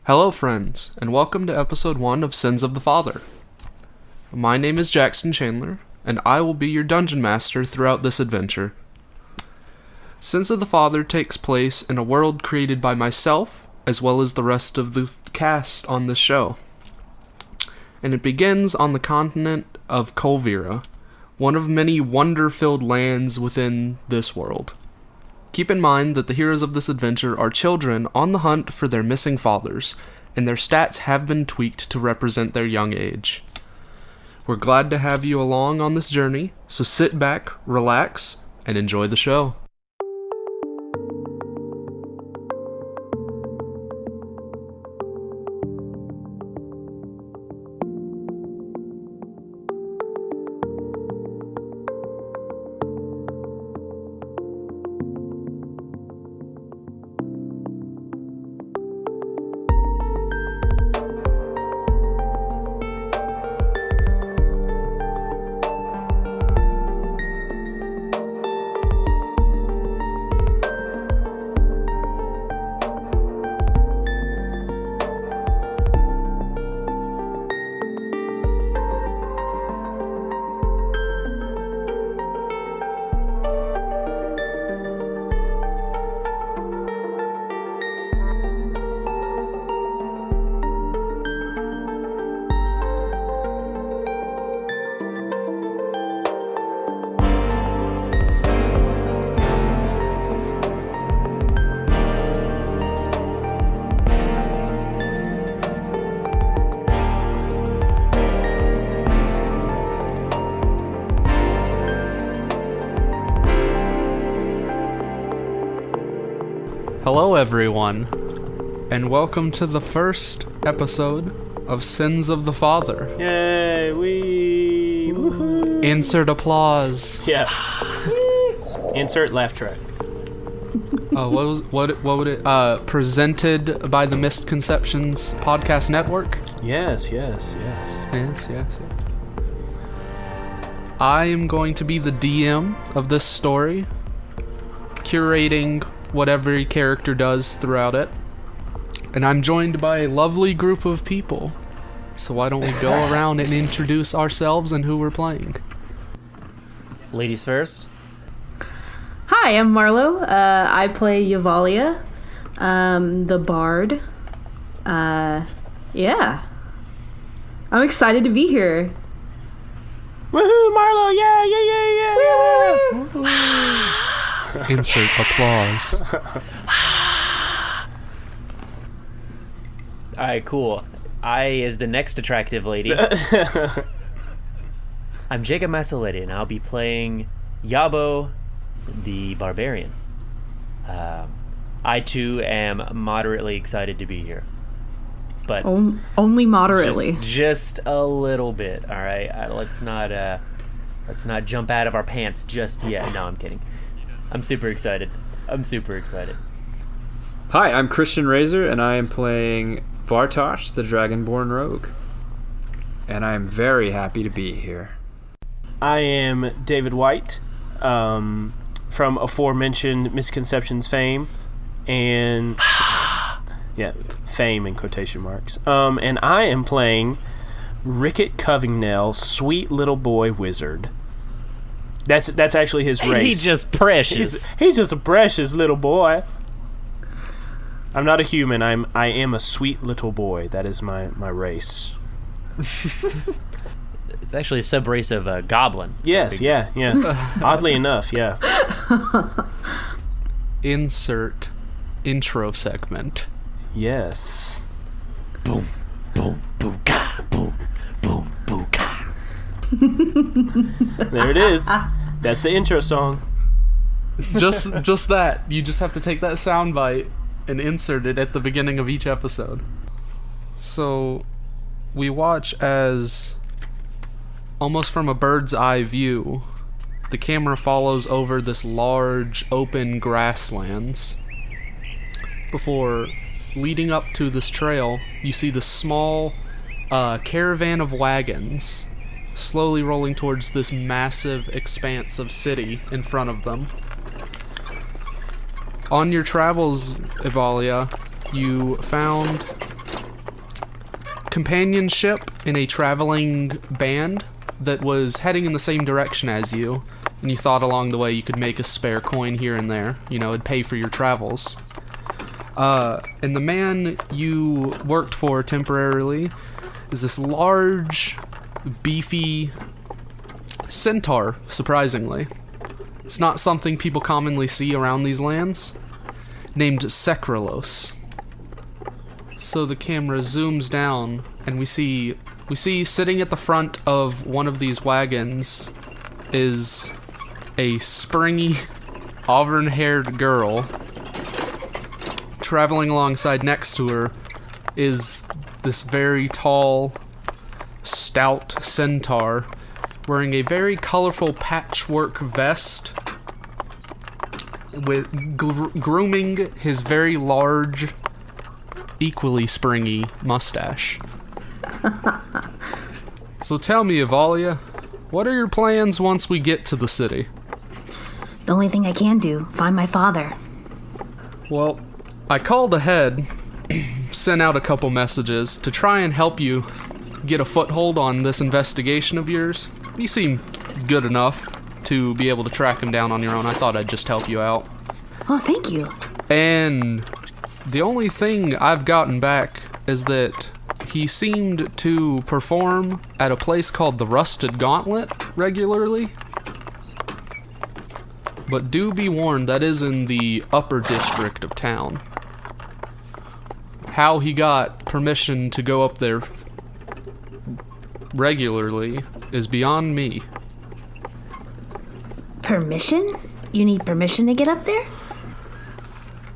Hello friends, and welcome to episode 1 of Sins of the Father. My name is Jackson Chandler, and I will be your dungeon master throughout this adventure. Sins of the Father takes place in a world created by myself, as well as the rest of the cast on this show. And it begins on the continent of Colvira, one of many wonder-filled lands within this world. Keep in mind that the heroes of this adventure are children on the hunt for their missing fathers, and their stats have been tweaked to represent their young age. We're glad to have you along on this journey, so sit back, relax, and enjoy the show. Hello everyone, and welcome to the first episode of Sins of the Father. Yay, woohoo. Insert applause. Yeah. Insert laugh track. What would it presented by the Misconceptions Podcast Network? Yes. Yes. I am going to be the DM of this story, curating what every character does throughout it. And I'm joined by a lovely group of people. So why don't we go around and introduce ourselves and who we're playing? Ladies first. Hi, I'm Marlo. I play Yavalia, the bard. Yeah. I'm excited to be here. Woohoo, Marlo! Yeah! Insert applause. Alright, cool. I, as the next attractive lady, I'm Jacob Massaletti, and I'll be playing Yabo, the barbarian. I, too, am moderately excited to be here. But only moderately. Just a little bit, alright? Let's not jump out of our pants just yet. No, I'm kidding. I'm super excited. Hi, I'm Christian Razor, and I am playing Bartosh, the Dragonborn Rogue. And I am very happy to be here. I am David White, from aforementioned Misconceptions fame, and yeah, fame in quotation marks. And I am playing Rickett Covingnell, sweet little boy wizard. That's actually his race. He's just precious. He's just a precious little boy. I'm not a human. I am a sweet little boy. That is my race. It's actually a sub-race of goblin. Yes, yeah. Oddly enough, yeah. Insert intro segment. Yes. Boom, boom, boom, ka, boom, boom, boom, ka. There it is. That's the intro song. Just that. You just have to take that soundbite and insert it at the beginning of each episode. So, we watch as, almost from a bird's eye view, the camera follows over this large open grasslands. Before leading up to this trail, you see the small caravan of wagons slowly rolling towards this massive expanse of city in front of them. On your travels, Evalia, you found companionship in a traveling band that was heading in the same direction as you, and you thought along the way you could make a spare coin here and there. You know, it'd pay for your travels. And the man you worked for temporarily is this large, beefy centaur, surprisingly. It's not something people commonly see around these lands, named Sekrelos. So the camera zooms down, and we see sitting at the front of one of these wagons is a springy, auburn-haired girl. Traveling alongside next to her is this very tall, stout centaur wearing a very colorful patchwork vest with grooming his very large, equally springy mustache. So tell me, Evalia, what are your plans once we get to the city? The only thing I can do, find my father. Well, I called ahead, sent out a couple messages to try and help you get a foothold on this investigation of yours. You seem good enough to be able to track him down on your own. I thought I'd just help you out. Oh, thank you. And the only thing I've gotten back is that he seemed to perform at a place called the Rusted Gauntlet regularly. But do be warned, that is in the upper district of town. How he got permission to go up there regularly is beyond me. Permission? You need permission to get up there?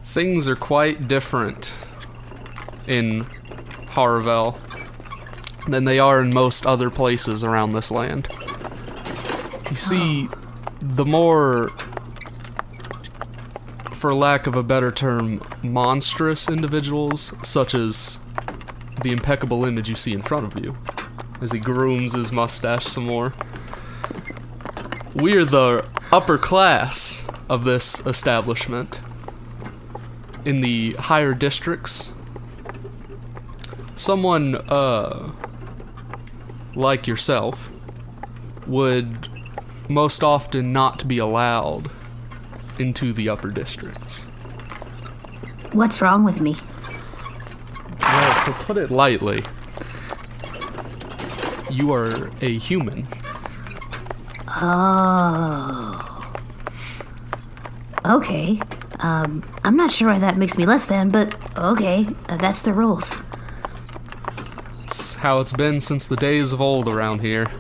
Things are quite different in Haravel than they are in most other places around this land. You see, the more, for lack of a better term, monstrous individuals, such as the impeccable image you see in front of you, as he grooms his mustache some more. We're the upper class of this establishment. In the higher districts, someone, like yourself, would most often not be allowed into the upper districts. What's wrong with me? Well, to put it lightly, you are a human. Oh. Okay. I'm not sure why that makes me less than, but okay, that's the rules. It's how it's been since the days of old around here.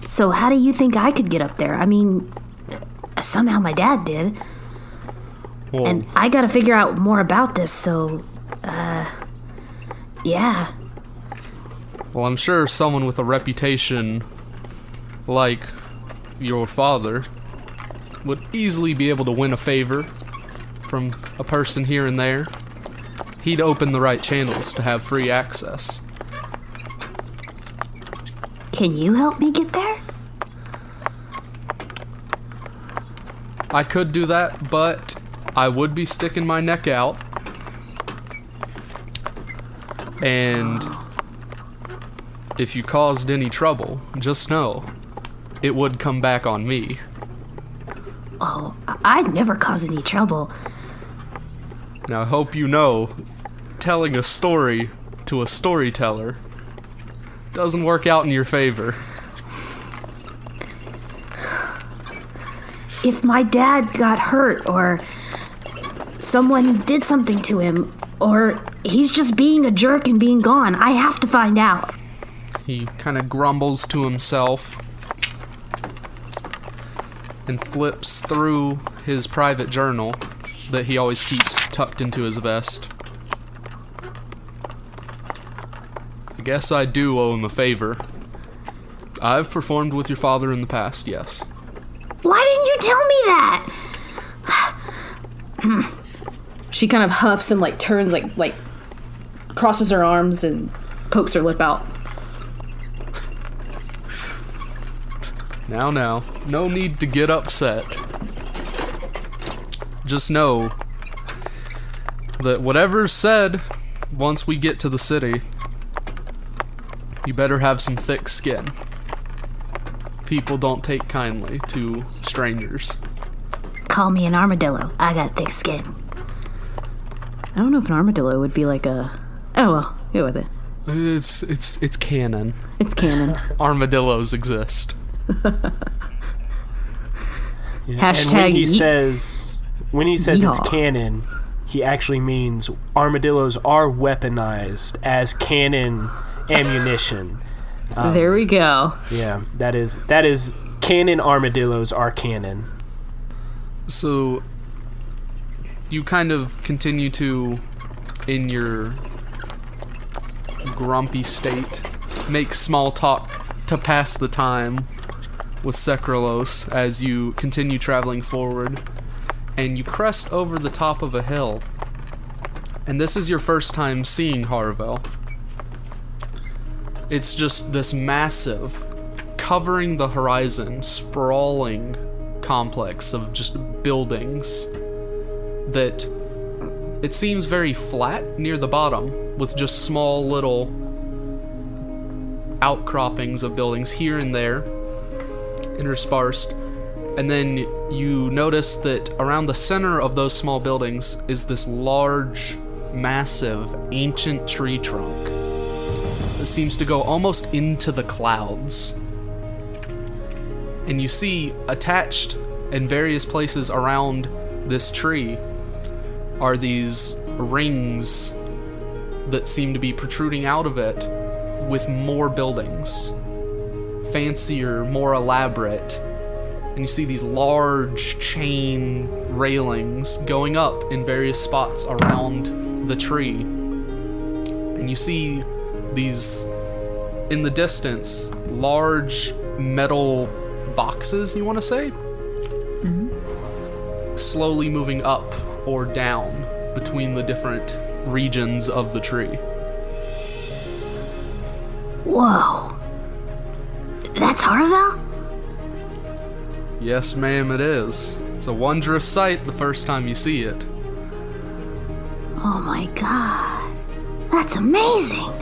So how do you think I could get up there? I mean, somehow my dad did. Well, And I gotta figure out more about this, so, yeah. well, I'm sure someone with a reputation like your father would easily be able to win a favor from a person here and there. He'd open the right channels to have free access. Can you help me get there? I could do that, but I would be sticking my neck out. And if you caused any trouble, just know it would come back on me. Oh, I'd never cause any trouble. Now, I hope you know, telling a story to a storyteller doesn't work out in your favor. If my dad got hurt, or someone did something to him, or he's just being a jerk and being gone, I have to find out. He kind of grumbles to himself and flips through his private journal that he always keeps tucked into his vest. I guess I do owe him a favor. I've performed with your father in the past, yes. Why didn't you tell me that? She kind of huffs and like turns, like crosses her arms and pokes her lip out. Now, no need to get upset. Just know that whatever's said once we get to the city You better have some thick skin. People don't take kindly to strangers. Call me an armadillo. I got thick skin. I don't know if an armadillo would be like a... Oh, well, go with it. It's canon. It's canon. Armadillos exist. Hashtag And when he says it's yeehaw. canon, he actually means armadillos are weaponized as cannon ammunition. There we go. Yeah, that is canon. Armadillos are canon. So you kind of continue to, in your grumpy state, make small talk to pass the time with Sekrolos as you continue traveling forward, and you crest over the top of a hill. And this is your first time seeing Harville. It's just this massive, covering the horizon, sprawling complex of just buildings that it seems very flat near the bottom, with just small little outcroppings of buildings here and there, interspersed. And then you notice that around the center of those small buildings is this large, massive, ancient tree trunk that seems to go almost into the clouds. And you see attached in various places around this tree are these rings that seem to be protruding out of it with more buildings, fancier, more elaborate. And you see these large chain railings going up in various spots around the tree. And you see these, in the distance, large metal boxes, you want to say? Slowly moving up or down between the different regions of the tree. Whoa. That's Haravel? Yes, ma'am, it is. It's a wondrous sight the first time you see it. Oh my god. That's amazing.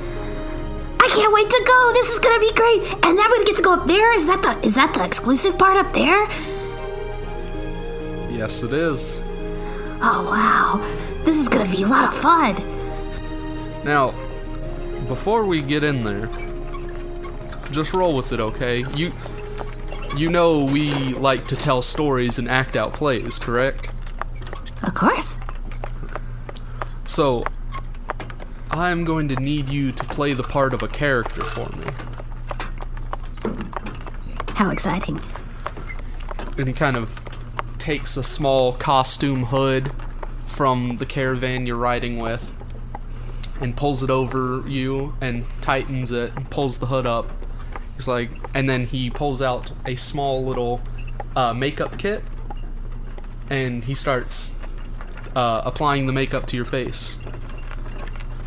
I can't wait to go. This is gonna be great. And then we get to go up there? Is that the exclusive part up there? Yes, it is. Oh wow. This is gonna be a lot of fun. Now, before we get in there, just roll with it, okay? You know we like to tell stories and act out plays, correct? Of course. So, I'm going to need you to play the part of a character for me. How exciting. And he kind of takes a small costume hood from the caravan you're riding with and pulls it over you and tightens it and pulls the hood up. He's like, and then he pulls out a small little makeup kit and he starts applying the makeup to your face.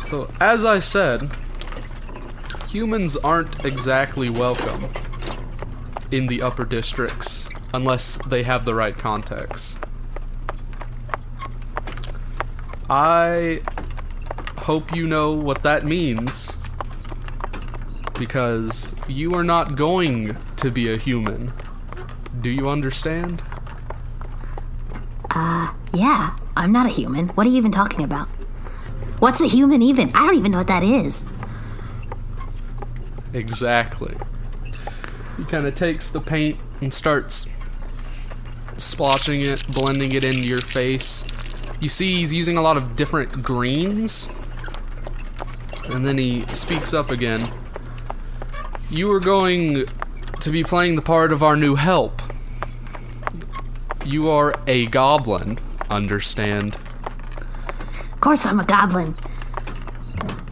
So, as I said, humans aren't exactly welcome in the upper districts unless they have the right context. I hope you know what that means, because you are not going to be a human. Do you understand? Yeah, I'm not a human. What are you even talking about? What's a human even? I don't even know what that is. Exactly. He kind of takes the paint and starts splotching it, blending it into your face. You see he's using a lot of different greens. And then he speaks up again. You are going to be playing the part of our new help. You are a goblin, understand? Of course I'm a goblin.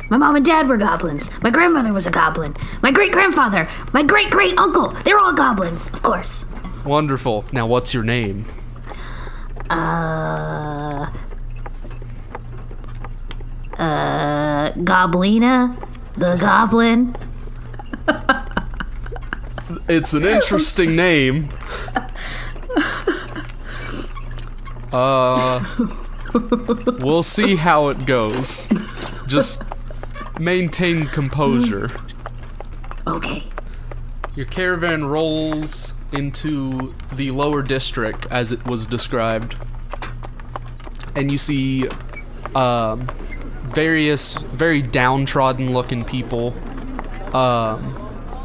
My mom and dad were goblins. My grandmother was a goblin. My great-grandfather, my great-great-uncle, they're all goblins, of course. Wonderful. Now what's your name? Goblina? The goblin? It's an interesting name. We'll see how it goes. Just maintain composure. Okay. Your caravan rolls into the lower district, as it was described, and you see various very downtrodden-looking people,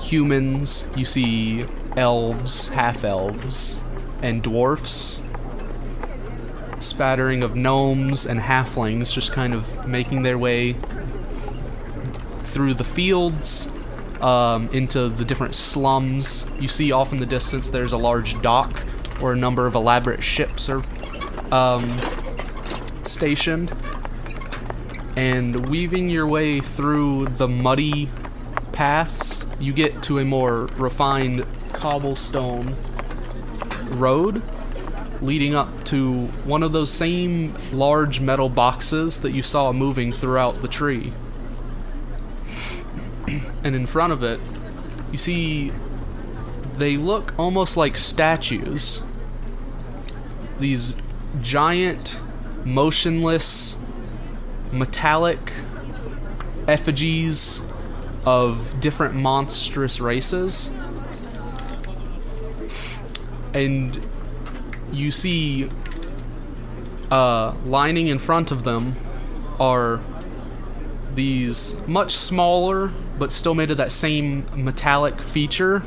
humans. You see elves, half-elves, and dwarfs. Spattering of gnomes and halflings just kind of making their way through the fields, into the different slums. You see off in the distance there's a large dock where a number of elaborate ships are stationed. And weaving your way through the muddy paths, you get to a more refined cobblestone road leading up to one of those same large metal boxes that you saw moving throughout the tree. And in front of it, you see they look almost like statues. These giant, motionless, metallic effigies of different monstrous races. And you see lining in front of them are these much smaller but still made of that same metallic feature.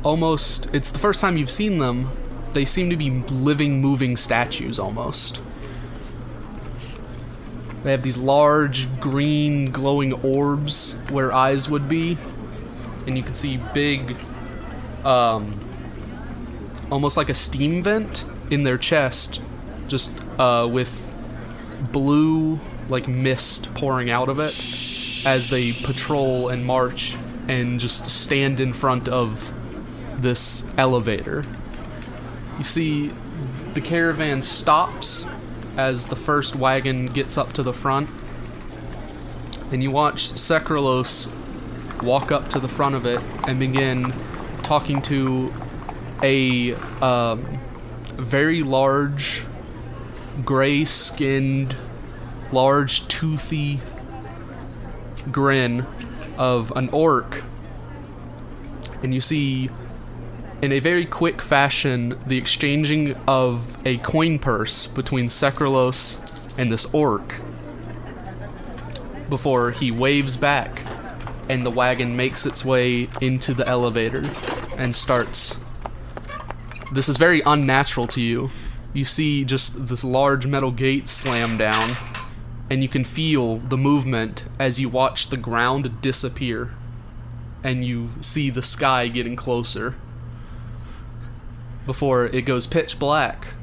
Almost, it's the first time you've seen them. They seem to be living, moving statues almost. They have these large green glowing orbs where eyes would be, and you can see big almost like a steam vent in their chest, just with blue like mist pouring out of it as they patrol and march and just stand in front of this elevator. You see the caravan stops as the first wagon gets up to the front, and you watch Sekrelos walk up to the front of it and begin talking to a very large, gray-skinned, large, toothy grin of an orc. And you see, in a very quick fashion, the exchanging of a coin purse between Sekrelos and this orc before he waves back and the wagon makes its way into the elevator and starts. This is very unnatural to you. You see just this large metal gate slam down, and you can feel the movement as you watch the ground disappear, and you see the sky getting closer before it goes pitch black.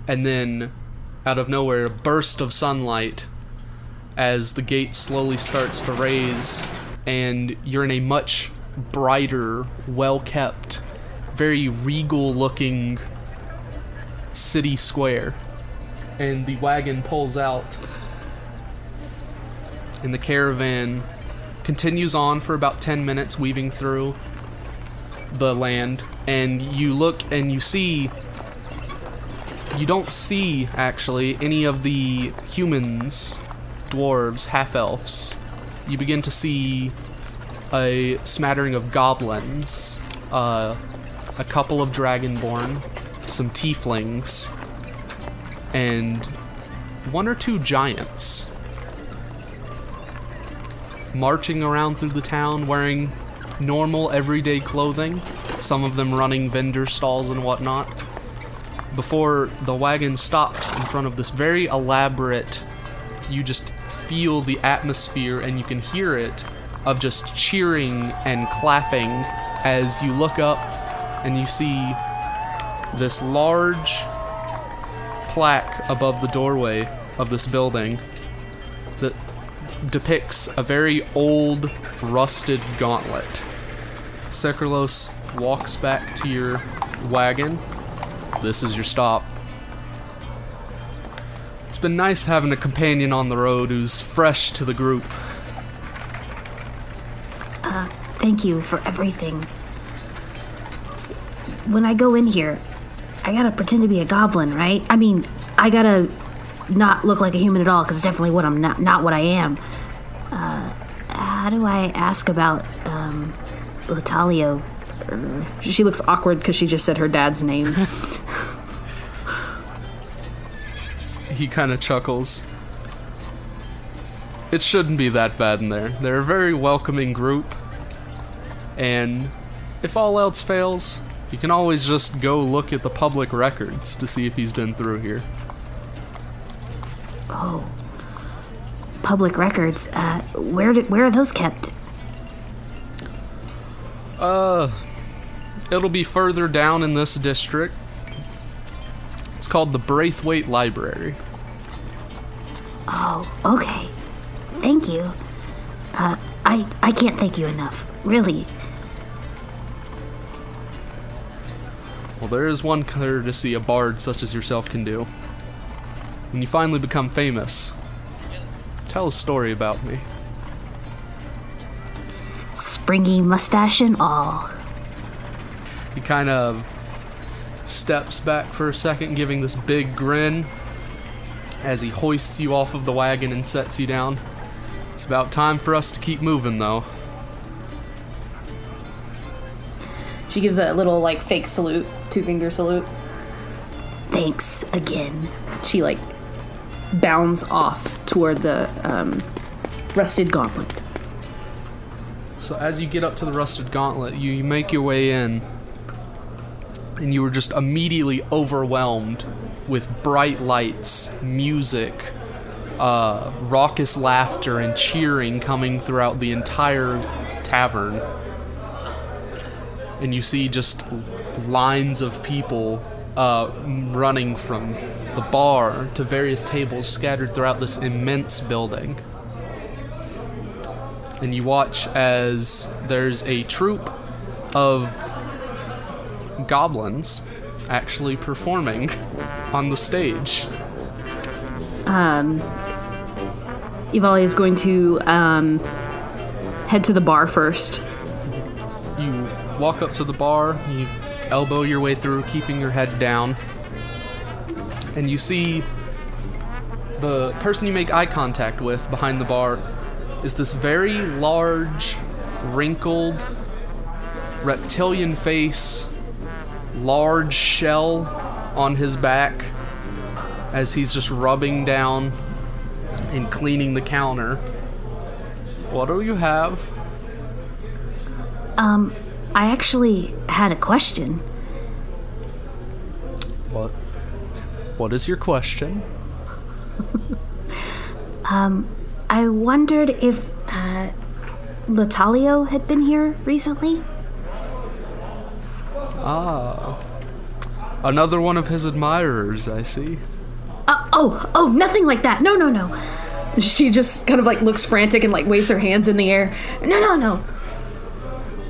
And then, out of nowhere, a burst of sunlight as the gate slowly starts to raise, and you're in a much brighter, well-kept, very regal-looking city square. And the wagon pulls out, and the caravan continues on for about 10 minutes, weaving through the land. And you look and you see, you don't see actually any of the humans, dwarves, half-elves. You begin to see a smattering of goblins, a couple of dragonborn, some tieflings, and one or two giants marching around through the town wearing normal everyday clothing, some of them running vendor stalls and whatnot, before the wagon stops in front of this very elaborate, you just feel the atmosphere and you can hear it of just cheering and clapping as you look up and you see this large plaque above the doorway of this building that depicts a very old, rusted gauntlet. Sekrelos walks back to your wagon. This is your stop. It's been nice having a companion on the road who's fresh to the group. Thank you for everything. When I go in here, I gotta pretend to be a goblin, right? I mean, I gotta not look like a human at all, because it's definitely what I'm not what I am. how do I ask about, Latalio? She looks awkward because she just said her dad's name. He kind of chuckles. It shouldn't be that bad in there. They're a very welcoming group. And if all else fails, you can always just go look at the public records to see if he's been through here. Oh. Public records. Where are those kept? It'll be further down in this district. It's called the Braithwaite Library. Oh, okay. Thank you. I can't thank you enough. Really. Well, there is one courtesy a bard such as yourself can do. When you finally become famous, tell a story about me. Springy mustache and all. He kind of steps back for a second, giving this big grin as he hoists you off of the wagon and sets you down. It's about time for us to keep moving, though. She gives a little, like, fake salute, 2-finger salute. Thanks again. She, like, bounds off toward the rusted gauntlet. So as you get up to the rusted gauntlet, you make your way in, and you were just immediately overwhelmed with bright lights, music, raucous laughter, and cheering coming throughout the entire tavern. And you see just lines of people running from the bar to various tables scattered throughout this immense building. And you watch as there's a troupe of goblins actually performing on the stage. Ivali is going to head to the bar first. You walk up to the bar, you elbow your way through, keeping your head down, and you see the person you make eye contact with behind the bar is this very large, wrinkled, reptilian face, large shell on his back as he's just rubbing down and cleaning the counter. What do you have? I actually had a question. What is your question? I wondered if, Latalio had been here recently? Another one of his admirers, I see. Oh, nothing like that. No. She just kind of like looks frantic and like waves her hands in the air. No.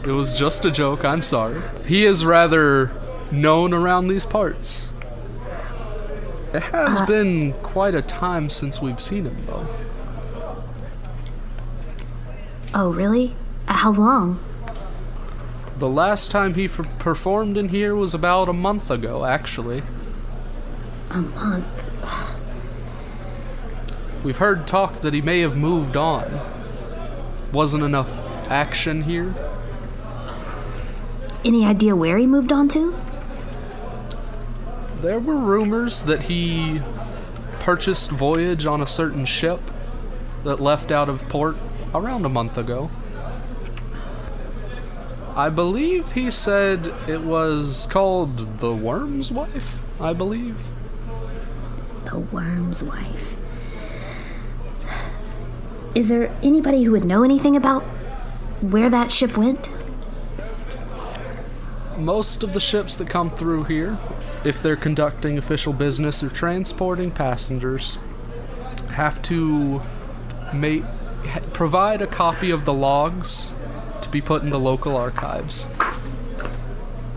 It was just a joke, I'm sorry. He is rather known around these parts. It has been quite a time since we've seen him, though. Oh, really? How long? The last time he performed in here was about a month ago, actually. A month? We've heard talk that he may have moved on. Wasn't enough action here. Any idea where he moved on to? There were rumors that he purchased voyage on a certain ship that left out of port around a month ago. I believe he said it was called the Worm's Wife, I believe. The Worm's Wife. Is there anybody who would know anything about where that ship went? Most of the ships that come through here, if they're conducting official business or transporting passengers, have to provide a copy of the logs to be put in the local archives.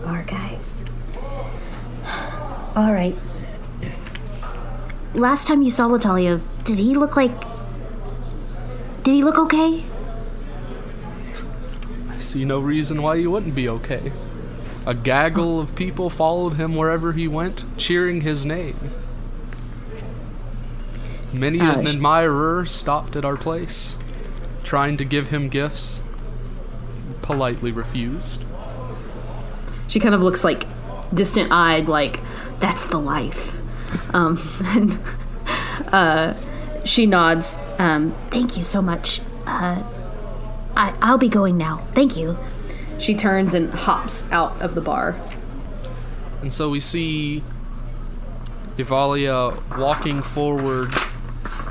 Archives. All right. Last time you saw Latalio, did he look okay? I see no reason why you wouldn't be okay. A gaggle of people followed him wherever he went, cheering his name. Many an admirer stopped at our place. trying to give him gifts, politely refused. She kind of looks like distant-eyed, like, that's the life. And she nods. Thank you so much. I'll be going now. Thank you. She turns and hops out of the bar. And so we see Ivalia walking forward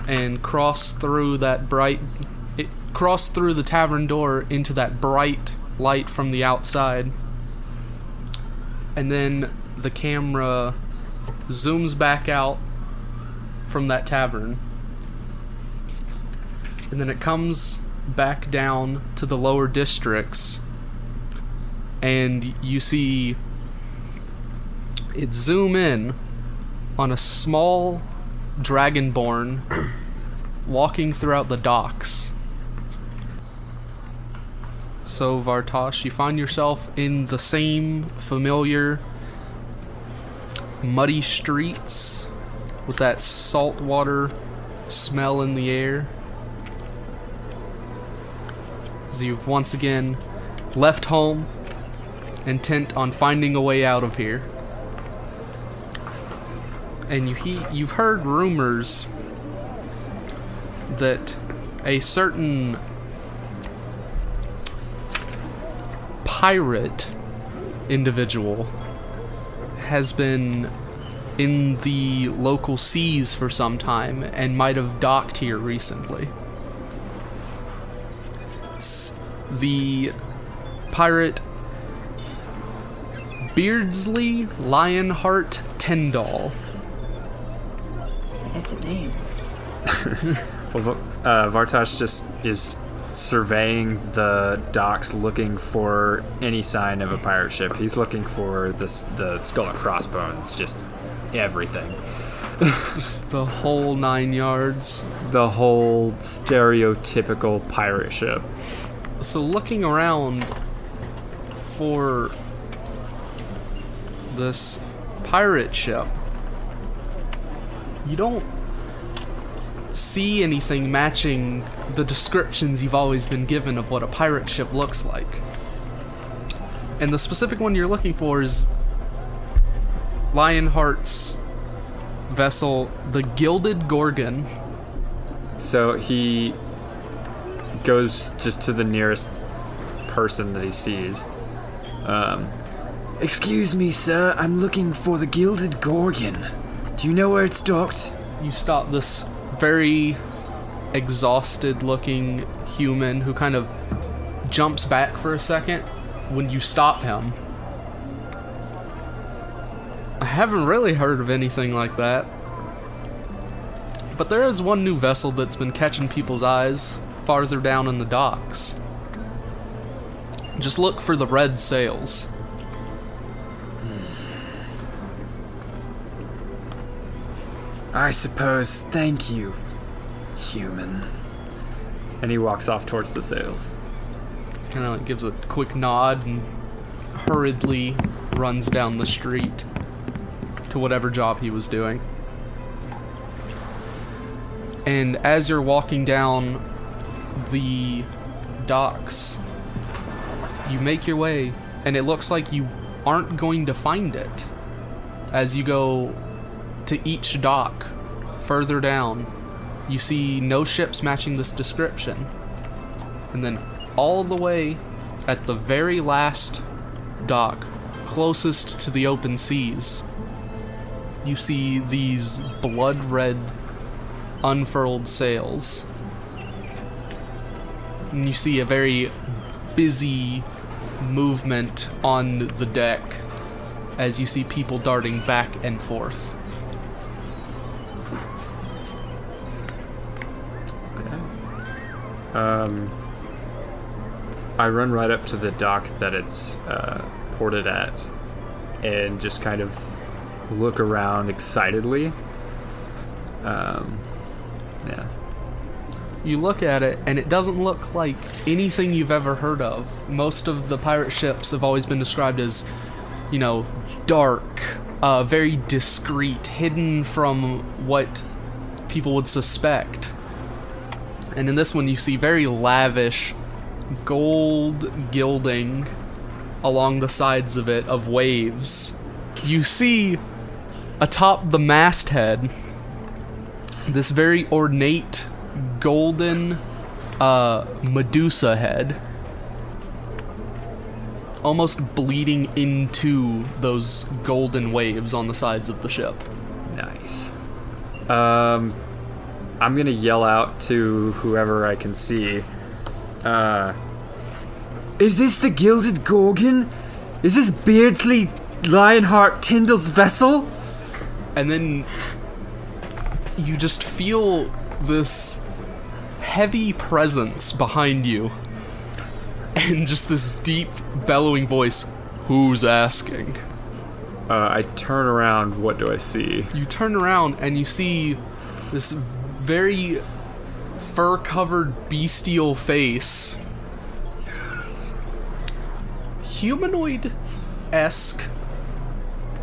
and cross through the tavern door into that bright light from the outside. And then the camera zooms back out from that tavern. And then it comes back down to the lower districts. And you see it zoom in on a small dragonborn walking throughout the docks. So Bartosh, you find yourself in the same familiar muddy streets with that salt water smell in the air. As you've once again left home, intent on finding a way out of here. And you've heard rumors that a certain pirate individual has been in the local seas for some time and might have docked here recently. It's the pirate Beardsley Lionheart Tyndall. That's a name. Well, Bartosh just is surveying the docks, looking for any sign of a pirate ship. He's looking for the skull and crossbones, just everything. Just the whole 9 yards. The whole stereotypical pirate ship. So looking around for this pirate ship, you don't see anything matching the descriptions you've always been given of what a pirate ship looks like. And the specific one you're looking for is Lionheart's vessel, the Gilded Gorgon. So he goes just to the nearest person that he sees. Excuse me, sir, I'm looking for the Gilded Gorgon. Do you know where it's docked? You stop this very exhausted looking human who kind of jumps back for a second when you stop him. I haven't really heard of anything like that. But there is one new vessel that's been catching people's eyes farther down in the docks. Just look for the red sails. I suppose. Thank you, human. And he walks off towards the sails. Kind of like gives a quick nod and hurriedly runs down the street to whatever job he was doing. And as you're walking down the docks, you make your way, and it looks like you aren't going to find it. As you go to each dock further down, you see no ships matching this description. And then all the way at the very last dock, closest to the open seas, you see these blood-red unfurled sails. And you see a very busy movement on the deck as you see people darting back and forth. I run right up to the dock that it's ported at and just kind of look around excitedly. Yeah. You look at it, and it doesn't look like anything you've ever heard of. Most of the pirate ships have always been described as, dark, very discreet, hidden from what people would suspect. And in this one, you see very lavish gold gilding along the sides of it of waves. You see atop the masthead this very ornate golden Medusa head, almost bleeding into those golden waves on the sides of the ship. Nice. I'm gonna yell out to whoever I can see. Is this the Gilded Gorgon? Is this Beardsley Lionheart Tyndall's vessel? And then you just feel this heavy presence behind you. And just this deep, bellowing voice, "Who's asking?" I turn around, what do I see? You turn around and you see this very fur-covered bestial face. Humanoid-esque,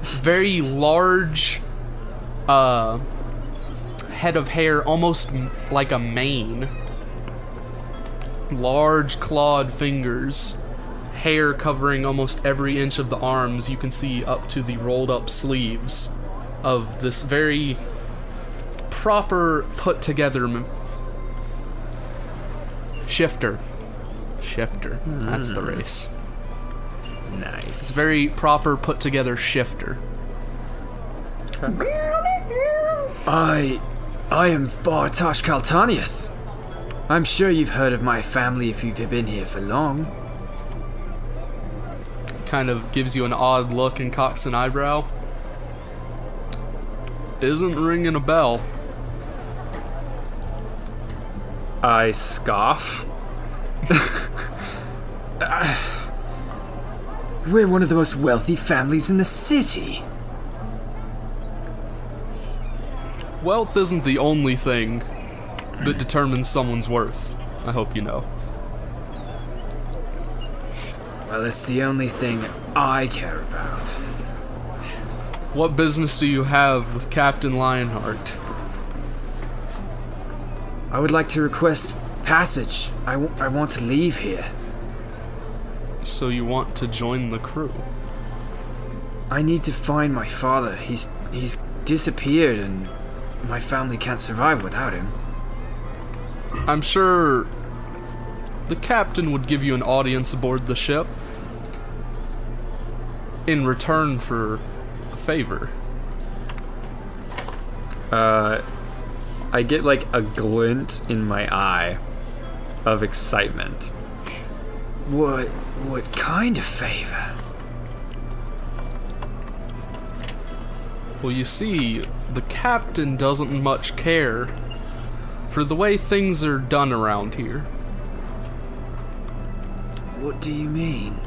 very large head of hair, almost like a mane. Large clawed fingers, hair covering almost every inch of the arms. You can see up to the rolled up sleeves of this very proper put together shifter. That's the race. Nice. It's very proper put together shifter. I am Bartosh Kaltaniath. I'm sure you've heard of my family if you've been here for long. Kind of gives you an odd look and cocks an eyebrow. Isn't ringing a bell. I scoff. We're one of the most wealthy families in the city. Wealth isn't the only thing that determines someone's worth. I hope you know. Well, it's the only thing I care about. What business do you have with Captain Lionheart? I would like to request passage. I want to leave here. So you want to join the crew? I need to find my father. He's disappeared and my family can't survive without him. I'm sure the captain would give you an audience aboard the ship in return for a favor. I get like a glint in my eye of excitement. What kind of favor? Well, you see, the captain doesn't much care for the way things are done around here. What do you mean?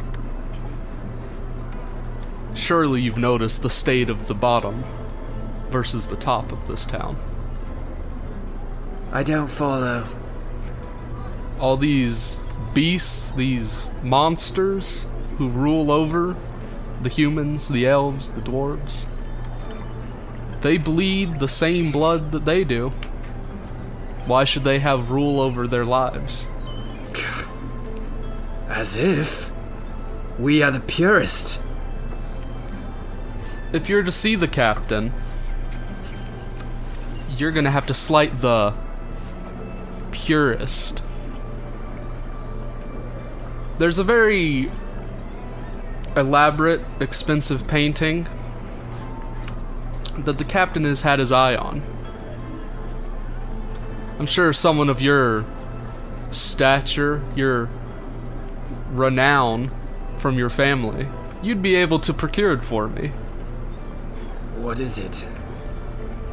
Surely you've noticed the state of the bottom versus the top of this town. I don't follow. All these beasts, these monsters who rule over the humans, the elves, the dwarves, they bleed the same blood that they do. Why should they have rule over their lives? As if. We are the purest. If you're to see the captain, you're gonna have to slight the purest. There's a very elaborate, expensive painting that the captain has had his eye on. I'm sure someone of your stature, your renown from your family, you'd be able to procure it for me. What is it?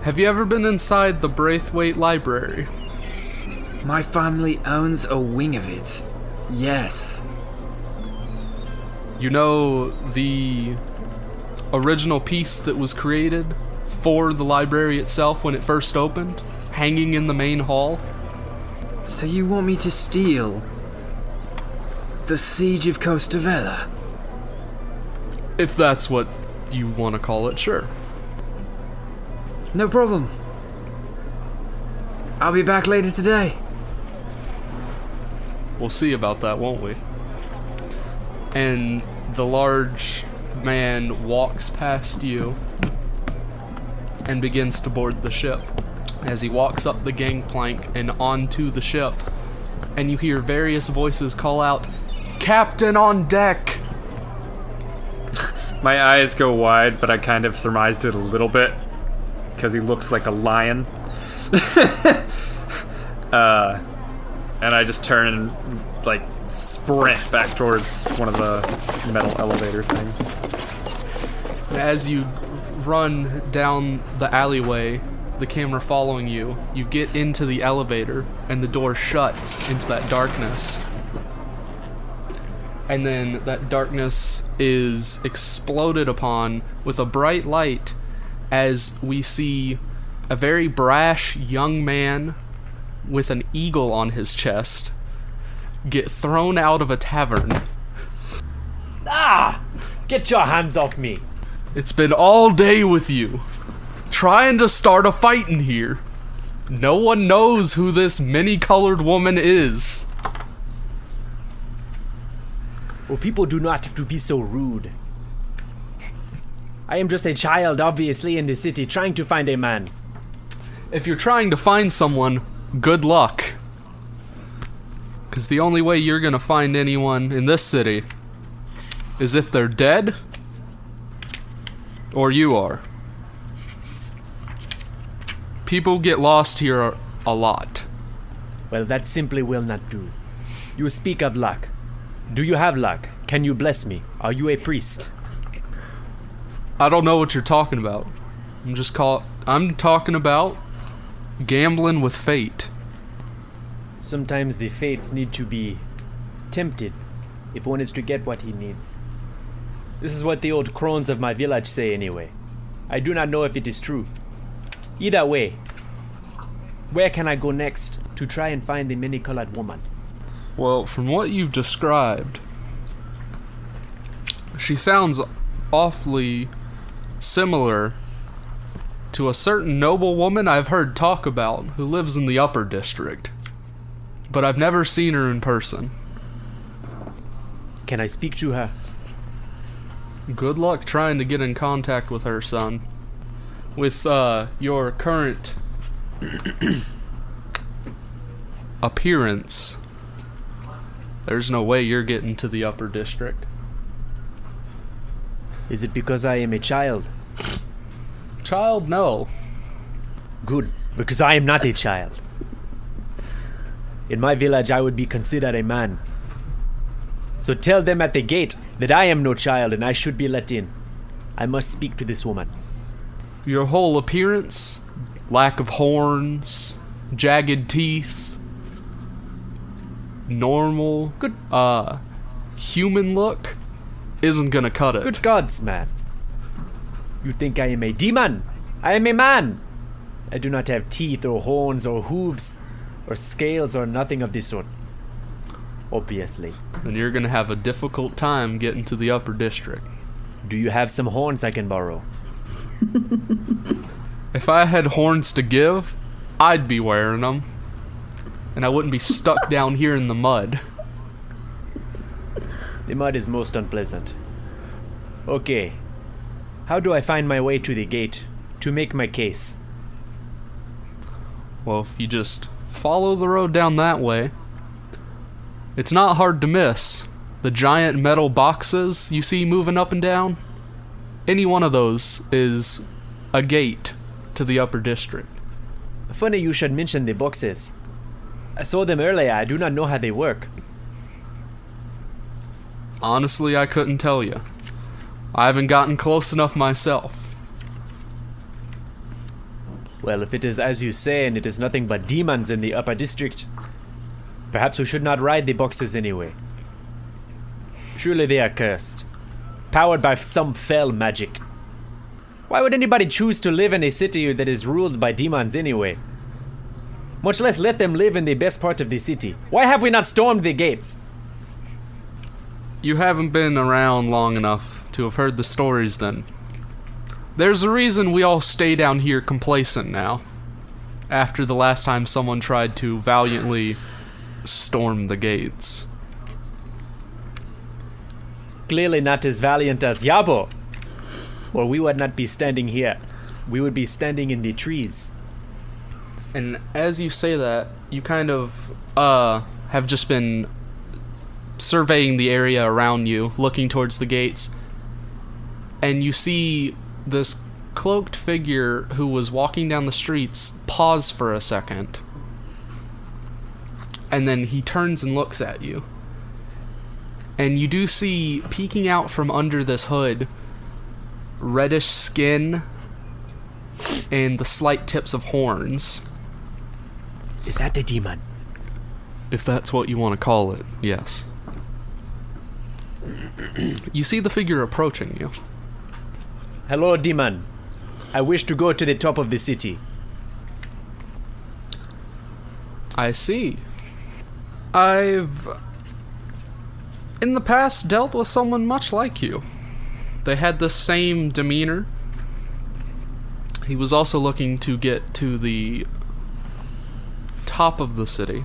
Have you ever been inside the Braithwaite Library? My family owns a wing of it. Yes. You know the original piece that was created for the library itself when it first opened, hanging in the main hall? So you want me to steal the Siege of Costavella? If that's what you want to call it, sure. No problem. I'll be back later today. We'll see about that, won't we? And the large man walks past you and begins to board the ship. As he walks up the gangplank and onto the ship, and you hear various voices call out, "Captain on deck!" My eyes go wide, but I kind of surmised it a little bit because he looks like a lion. And I just turn and like sprint back towards one of the metal elevator things. As you run down the alleyway, the camera following you, you get into the elevator and the door shuts into that darkness. And then that darkness is exploded upon with a bright light as we see a very brash young man with an eagle on his chest get thrown out of a tavern. Ah! Get your hands off me! It's been all day with you, trying to start a fight in here. No one knows who this many-colored woman is. Well, people do not have to be so rude. I am just a child, obviously, in the city, trying to find a man. If you're trying to find someone, good luck. Because the only way you're gonna find anyone in this city is if they're dead, or you are. People get lost here a lot. Well, that simply will not do. You speak of luck. Do you have luck? Can you bless me? Are you a priest? I don't know what you're talking about. I'm talking about gambling with fate. Sometimes the fates need to be tempted if one is to get what he needs. This is what the old crones of my village say anyway. I do not know if it is true. Either way, where can I go next to try and find the many-colored woman? Well, from what you've described, she sounds awfully similar to a certain noble woman I've heard talk about who lives in the upper district. But I've never seen her in person. Can I speak to her? Good luck trying to get in contact with her, son. With your current appearance, there's no way you're getting to the upper district. Is it because I am a child? Child, no. Good, because I am not a child. In my village, I would be considered a man. So tell them at the gate that I am no child and I should be let in. I must speak to this woman. Your whole appearance, lack of horns, jagged teeth, normal, Good. human look, isn't gonna cut it. Good gods, man. You think I am a demon? I am a man. I do not have teeth or horns or hooves or scales or nothing of the sort. Obviously. Then you're gonna have a difficult time getting to the upper district. Do you have some horns I can borrow? If I had horns to give, I'd be wearing them. And I wouldn't be stuck down here in the mud. The mud is most unpleasant. Okay. How do I find my way to the gate to make my case? Well, if you just follow the road down that way, it's not hard to miss. The giant metal boxes you see moving up and down, any one of those is a gate to the upper district. Funny you should mention the boxes. I saw them earlier. I do not know how they work. Honestly, I couldn't tell you. I haven't gotten close enough myself. Well, if it is as you say and it is nothing but demons in the upper district, perhaps we should not ride the boxes anyway. Surely they are cursed, powered by some fell magic. Why would anybody choose to live in a city that is ruled by demons anyway? Much less let them live in the best part of the city. Why have we not stormed the gates? You haven't been around long enough to have heard the stories then. There's a reason we all stay down here complacent now. After the last time someone tried to valiantly storm the gates. Clearly not as valiant as Yabo, or we would not be standing here. We would be standing in the trees. And as you say that, you kind of have just been surveying the area around you, looking towards the gates, and you see this cloaked figure who was walking down the streets pause for a second, and then he turns and looks at you. And you do see, peeking out from under this hood, reddish skin and the slight tips of horns. Is that the demon? If that's what you want to call it, yes. You see the figure approaching you. Hello, demon. I wish to go to the top of the city. I see. I've, in the past, dealt with someone much like you. They had the same demeanor. He was also looking to get to the top of the city.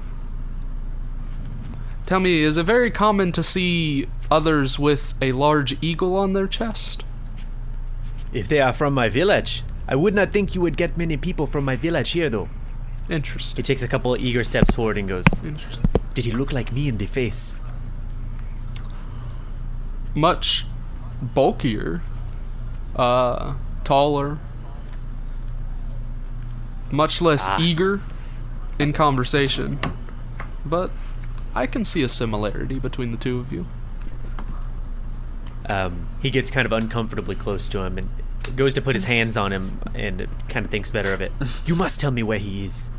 Tell me, is it very common to see others with a large eagle on their chest? If they are from my village, I would not think you would get many people from my village here, though. Interesting. He takes a couple eager steps forward and goes, Interesting. Did he look like me in the face? Much bulkier, taller, much less eager in conversation, but I can see a similarity between the two of you. He gets kind of uncomfortably close to him and goes to put his hands on him and kind of thinks better of it. You must tell me where he is.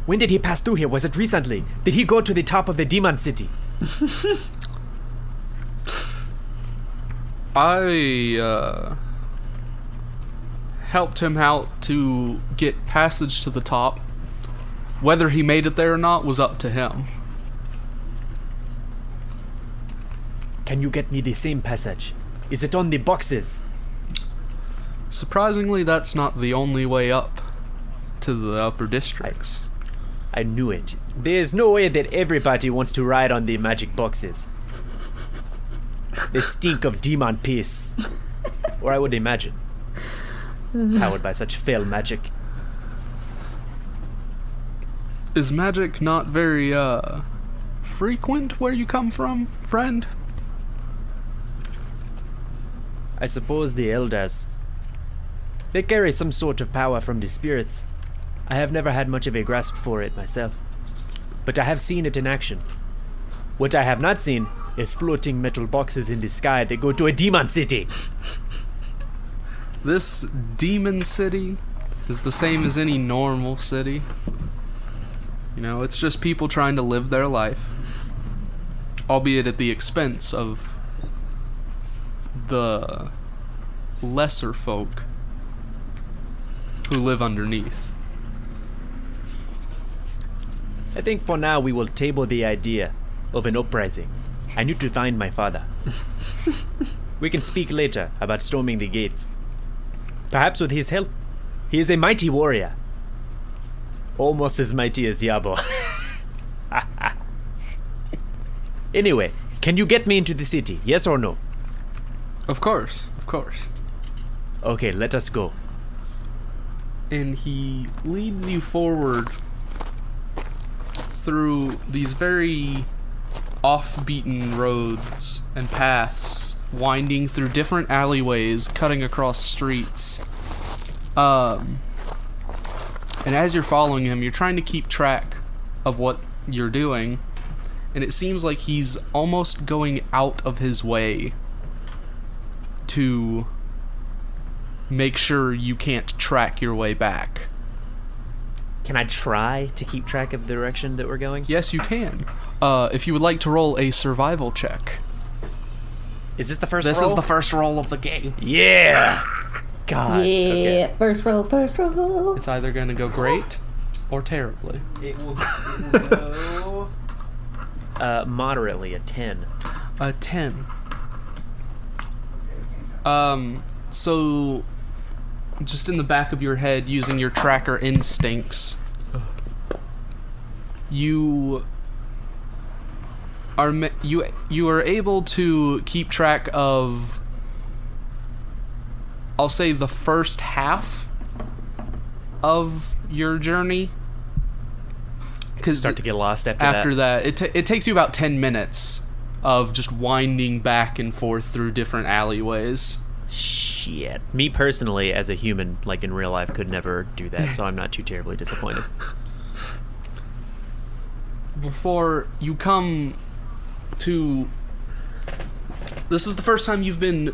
When did he pass through here? Was it recently? Did he go to the top of the demon city? I helped him out to get passage to the top. Whether he made it there or not was up to him. Can you get me the same passage? Is it on the boxes? Surprisingly, that's not the only way up to the upper districts. I knew it. There's no way that everybody wants to ride on the magic boxes. They stink of demon piss. Or I would imagine. Powered by such fail magic. Is magic not very, frequent where you come from, friend? I suppose the elders. They carry some sort of power from the spirits. I have never had much of a grasp for it myself. But I have seen it in action. What I have not seen is floating metal boxes in the sky that go to a demon city. This demon city is the same as any normal city. You know, it's just people trying to live their life, albeit at the expense of the lesser folk who live underneath. I think for now we will table the idea of an uprising. I need to find my father. We can speak later about storming the gates. Perhaps with his help. He is a mighty warrior. Almost as mighty as Yabo. Anyway, can you get me into the city? Yes or no? Of course, of course. Okay, let us go. And he leads you forward through these very off-beaten roads and paths, winding through different alleyways, cutting across streets. And as you're following him, you're trying to keep track of what you're doing, and it seems like he's almost going out of his way to make sure you can't track your way back. Can I try to keep track of the direction that we're going? Yes, you can. If you would like to roll a survival check. Is this the first This roll? is the first roll of the game. Yeah! God. Yeah, Okay. first roll, first roll. It's either going to go great or terribly. It will go... moderately, a 10. A 10. So, just in the back of your head, using your tracker instincts, you you are able to keep track of, I'll say, the first half of your journey. Because Start to get lost after that. it takes you about 10 minutes of just winding back and forth through different alleyways. Shit. Me personally, as a human, like in real life, could never do that, so I'm not too terribly disappointed. Before you come to... This is the first time you've been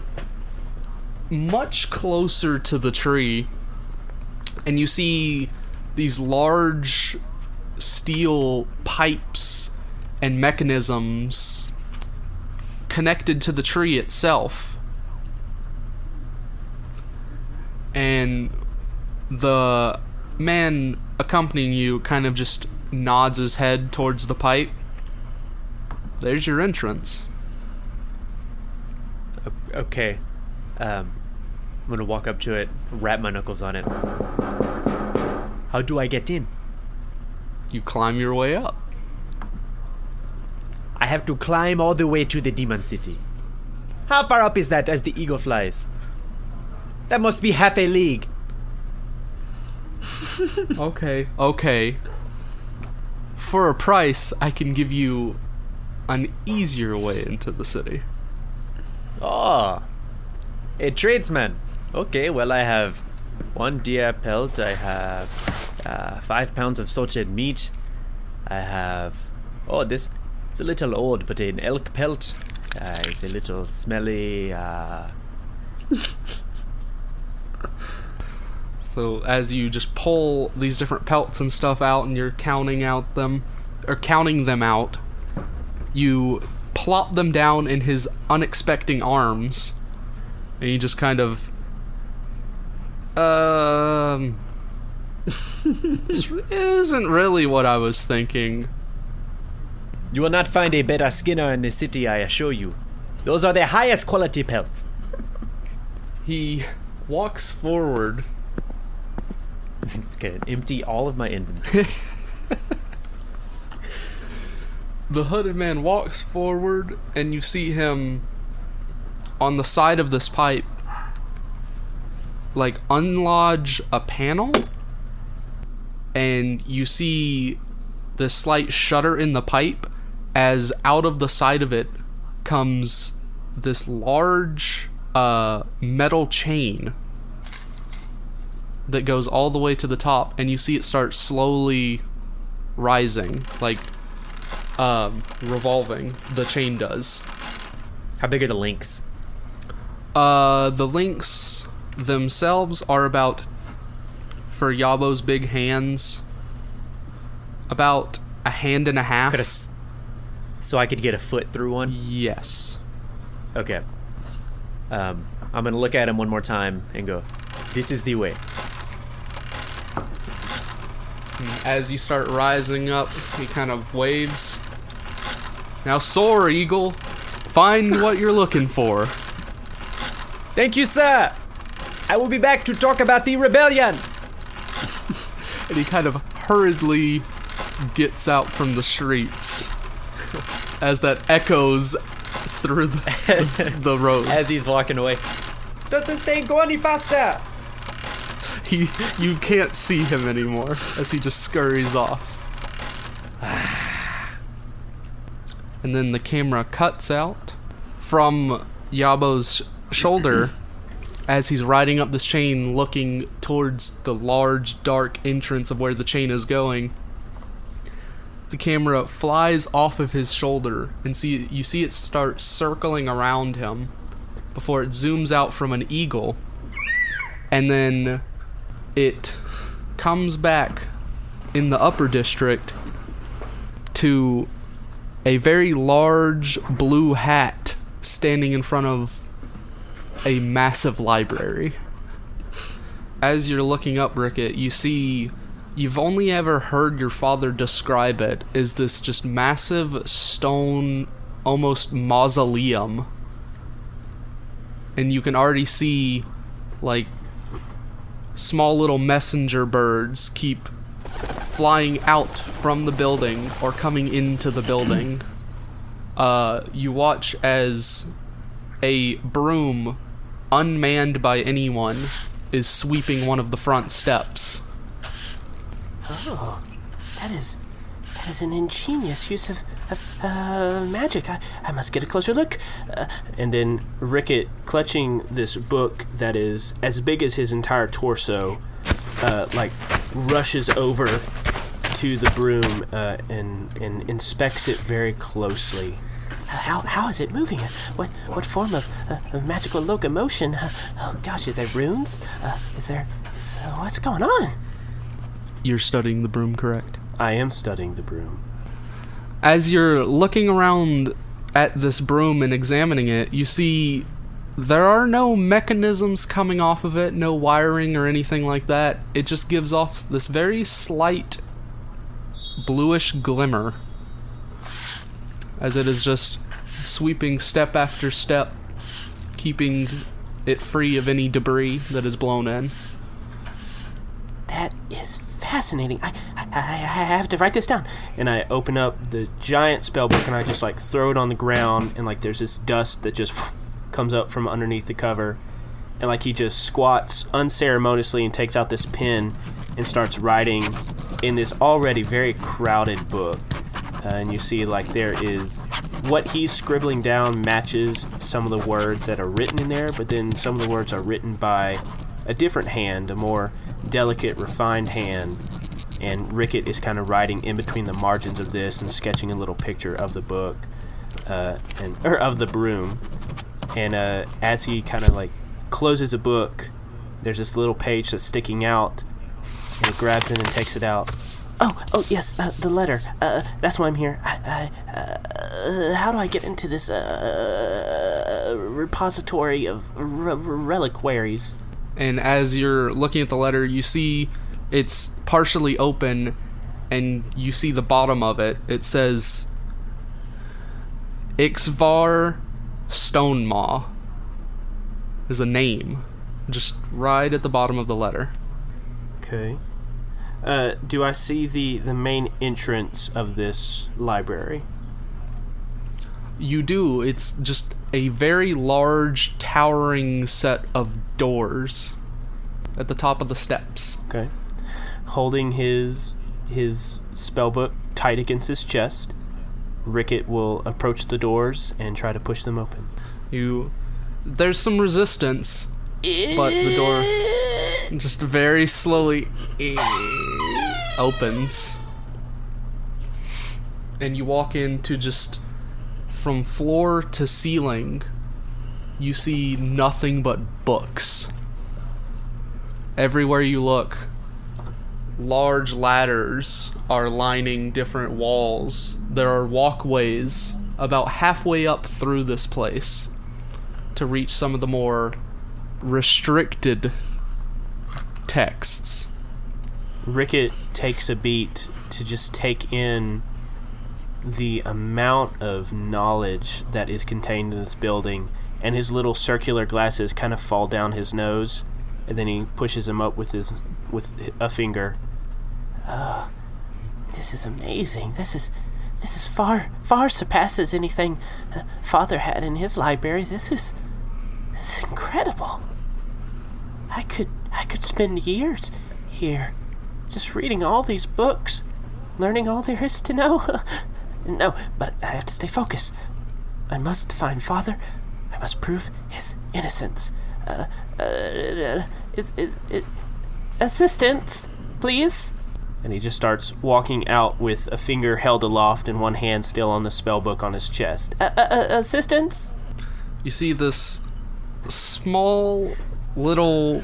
much closer to the tree, and you see these large steel pipes and mechanisms connected to the tree itself. And the man accompanying you kind of just nods his head towards the pipe. There's your entrance. Okay. I'm gonna walk up to it, wrap my knuckles on it. How do I get in? You climb your way up. I have to climb all the way to the Demon City. How far up is that as the eagle flies? That must be half a league. Okay. For a price, I can give you an easier way into the city. Oh, a tradesman. Okay, well, I have 1 deer pelt. I have 5 pounds of salted meat. I have... Oh, this... It's a little old, but an elk pelt. It's a little smelly. So as you just pull these different pelts and stuff out and you're counting them out, you plop them down in his unexpected arms, and you just kind of... This isn't really what I was thinking. You will not find a better skinner in the city, I assure you. Those are the highest quality pelts. He walks forward. It's gonna empty all of my inventory. The hooded man walks forward, and you see him on the side of this pipe, like, unlodge a panel, and you see the slight shudder in the pipe as out of the side of it comes this large metal chain that goes all the way to the top, and you see it start slowly rising, like revolving. The chain does. How big are the links? The links themselves are about, for Yabo's big hands, about a hand and a half. So I could get a foot through one? Yes. Okay. I'm gonna look at him one more time and go, this is the way. As you start rising up, he kind of waves. Now soar, eagle. Find what you're looking for. Thank you, sir. I will be back to talk about the rebellion. And he kind of hurriedly gets out from the streets as that echoes through the road. As he's walking away. Does this thing go any faster? You can't see him anymore as he just scurries off. And then the camera cuts out from Yabo's shoulder as he's riding up this chain, looking towards the large, dark entrance of where the chain is going. The camera flies off of his shoulder, and you see it start circling around him before it zooms out from an eagle, and then it comes back in the upper district to a very large blue hat standing in front of a massive library. As you're looking up, Rickett, you see, you've only ever heard your father describe it as this just massive stone, almost mausoleum. And you can already see, like, small little messenger birds keep flying out from the building or coming into the building. you watch as a broom, unmanned by anyone, is sweeping one of the front steps. Oh, that is an ingenious use of magic. I must get a closer look. And then Rickett, clutching this book that is as big as his entire torso, rushes over to the broom and inspects it very closely. How is it moving? What form of magical locomotion? Oh gosh, is there runes? What's going on? You're studying the broom, correct? I am studying the broom. As you're looking around at this broom and examining it, you see there are no mechanisms coming off of it, no wiring or anything like that. It just gives off this very slight bluish glimmer as it is just sweeping step after step, keeping it free of any debris that is blown in. That is fascinating. I have to write this down. And I open up the giant spellbook and I just throw it on the ground, and there's this dust that just comes up from underneath the cover, and he just squats unceremoniously and takes out this pen and starts writing in this already very crowded book. And you see there is what he's scribbling down matches some of the words that are written in there, but then some of the words are written by a different hand, a more delicate, refined hand. And Rickett is kind of writing in between the margins of this and sketching a little picture of the book, or of the broom. And as he kind of closes a book, there's this little page that's sticking out, and he grabs it and takes it out. Oh yes, the letter. That's why I'm here. How do I get into this repository of reliquaries? And as you're looking at the letter, you see it's partially open, and you see the bottom of it. It says Ixvar Stonemaw is a name, just right at the bottom of the letter. Okay. Do I see the main entrance of this library? You do. It's just a very large, towering set of doors at the top of the steps. Okay. Holding his spellbook tight against his chest, Rickett will approach the doors and try to push them open. There's some resistance, but the door just very slowly opens. And you walk into just from floor to ceiling, you see nothing but books. Everywhere you look, large ladders are lining different walls. There are walkways about halfway up through this place to reach some of the more restricted texts. Rickett takes a beat to just take in the amount of knowledge that is contained in this building, and his little circular glasses kind of fall down his nose, and then he pushes them up with a finger. This is amazing. This is far surpasses anything Father had in his library. This is incredible. I could spend years here just reading all these books, learning all there is to know. No, but I have to stay focused. I must find Father. I must prove his innocence. Assistance, please. And he just starts walking out with a finger held aloft and one hand still on the spellbook on his chest. Assistance? You see this small little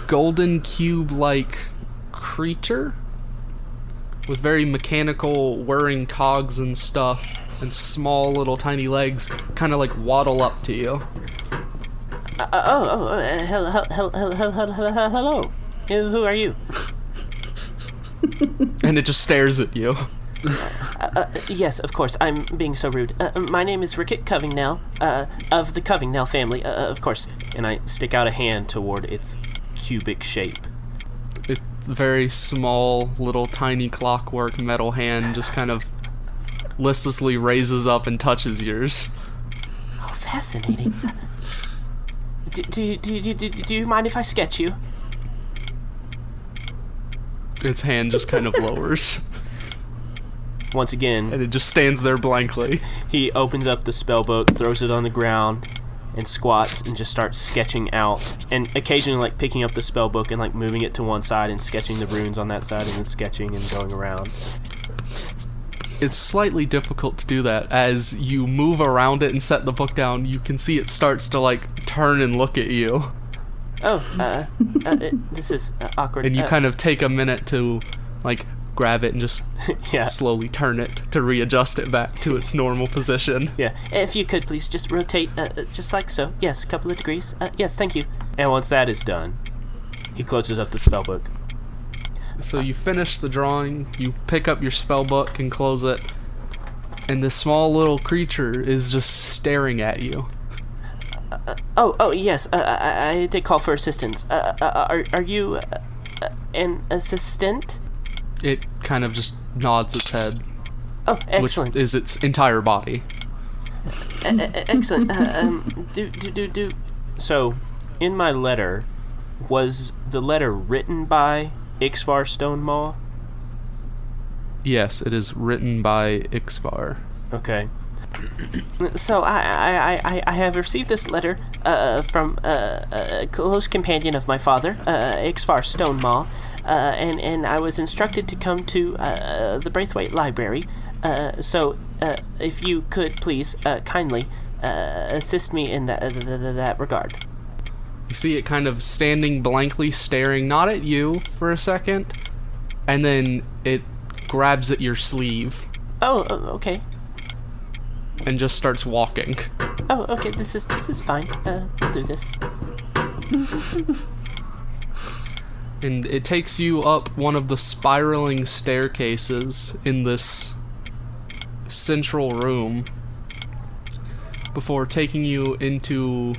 golden cube-like creature with very mechanical whirring cogs and stuff and small little tiny legs kind of waddle up to you. Hello. Who are you? And it just stares at you. Yes, of course. I'm being so rude. My name is Rickett Covingnell, of the Covingnell family, of course. And I stick out a hand toward its cubic shape. It's very small, little tiny clockwork metal hand just kind of listlessly raises up and touches yours. Oh, fascinating. Do you mind if I sketch you? Its hand just kind of lowers, Once again, and it just stands there blankly. he opens up the spell book, throws it on the ground, and squats and just starts sketching out, and occasionally like picking up the spell book and like moving it to one side and sketching the runes on that side and then sketching and going around. It's slightly difficult to do that. As you move around it and set the book down, you can see it starts to like turn and look at you. Oh, this is awkward. And you kind of take a minute to like grab it and just yeah. slowly turn it to readjust it back to its normal position. Yeah, if you could please just rotate, just like so. Yes, a couple of degrees. Yes, thank you. And once that is done, he closes up the spellbook. So you finish the drawing, you pick up your spell book and close it, and this small little creature is just staring at you. Oh, yes. I did call for assistance. Are you an assistant? It kind of just nods its head, Oh, excellent. which is its entire body. Excellent. So, in my letter, was the letter written by Ixvar Stonemaw? Yes, it is written by Ixvar. Okay. So I have received this letter from a close companion of my father, Ixvar Stonemaw, and I was instructed to come to the Braithwaite Library. So if you could please kindly assist me in that regard. You see it kind of standing blankly staring not at you for a second, and then it grabs at your sleeve Oh, okay. and just starts walking. Oh, okay. This is fine. I'll do this. And it takes you up one of the spiraling staircases in this central room before taking you into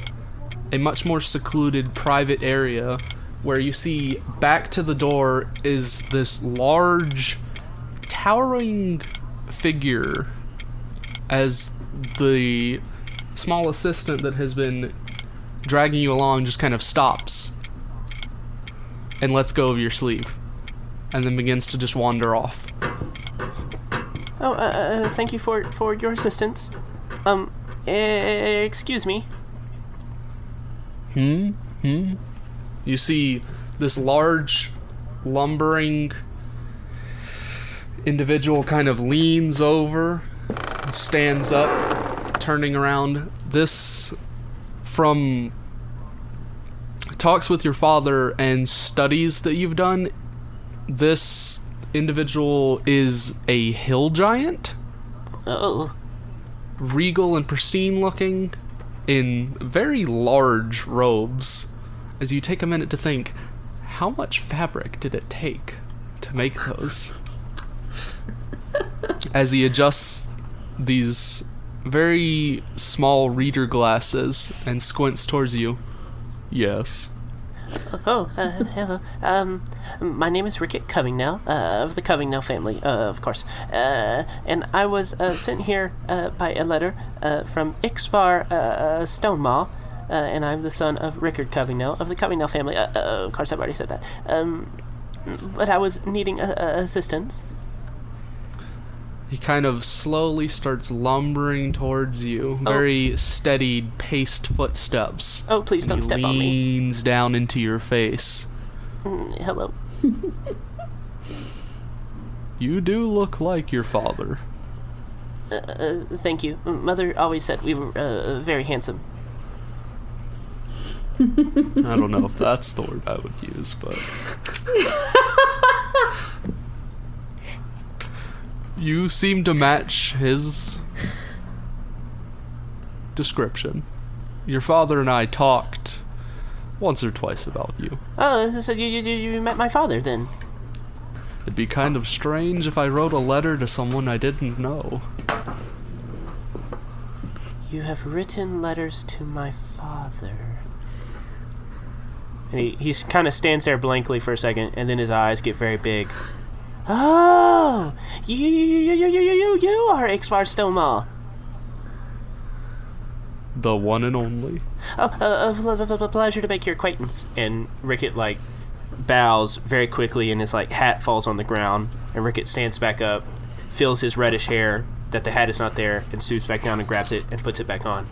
a much more secluded private area where you see back to the door is this large towering figure as the small assistant that has been dragging you along just kind of stops and lets go of your sleeve and then begins to just wander off. Oh, thank you for your assistance. Excuse me. You see this large, lumbering individual kind of leans over and stands up, turning around. This, from talks with your father and studies that you've done, this individual is a hill giant. Oh. Regal and pristine looking, in very large robes. As you take a minute to think, how much fabric did it take to make those? As he adjusts these very small reader glasses and squints towards you. Yes. Oh, hello. My name is Rickett Covingdale, of the Covingdale family, of course. And I was sent here by a letter from Ixvar Stonemaw, and I'm the son of Rickard Covingdale, of the Covingdale family. Of course, I've already said that. But I was needing assistance. He kind of slowly starts lumbering towards you, very steady, paced footsteps. Oh, please don't step on me. He leans down into your face. Hello. You do look like your father. Thank you. Mother always said we were very handsome. I don't know if that's the word I would use, but... You seem to match his description. Your father and I talked once or twice about you. Oh, so you met my father then? It'd be kind of strange if I wrote a letter to someone I didn't know. You have written letters to my father. And he kind of stands there blankly for a second, and then his eyes get very big. Oh, you are Ixvar Stonemaw. The one and only. Oh, pleasure to make your acquaintance. And Rickett, like, bows very quickly, and his, like, hat falls on the ground. And Rickett stands back up, feels his reddish hair, that the hat is not there, and stoops back down and grabs it and puts it back on.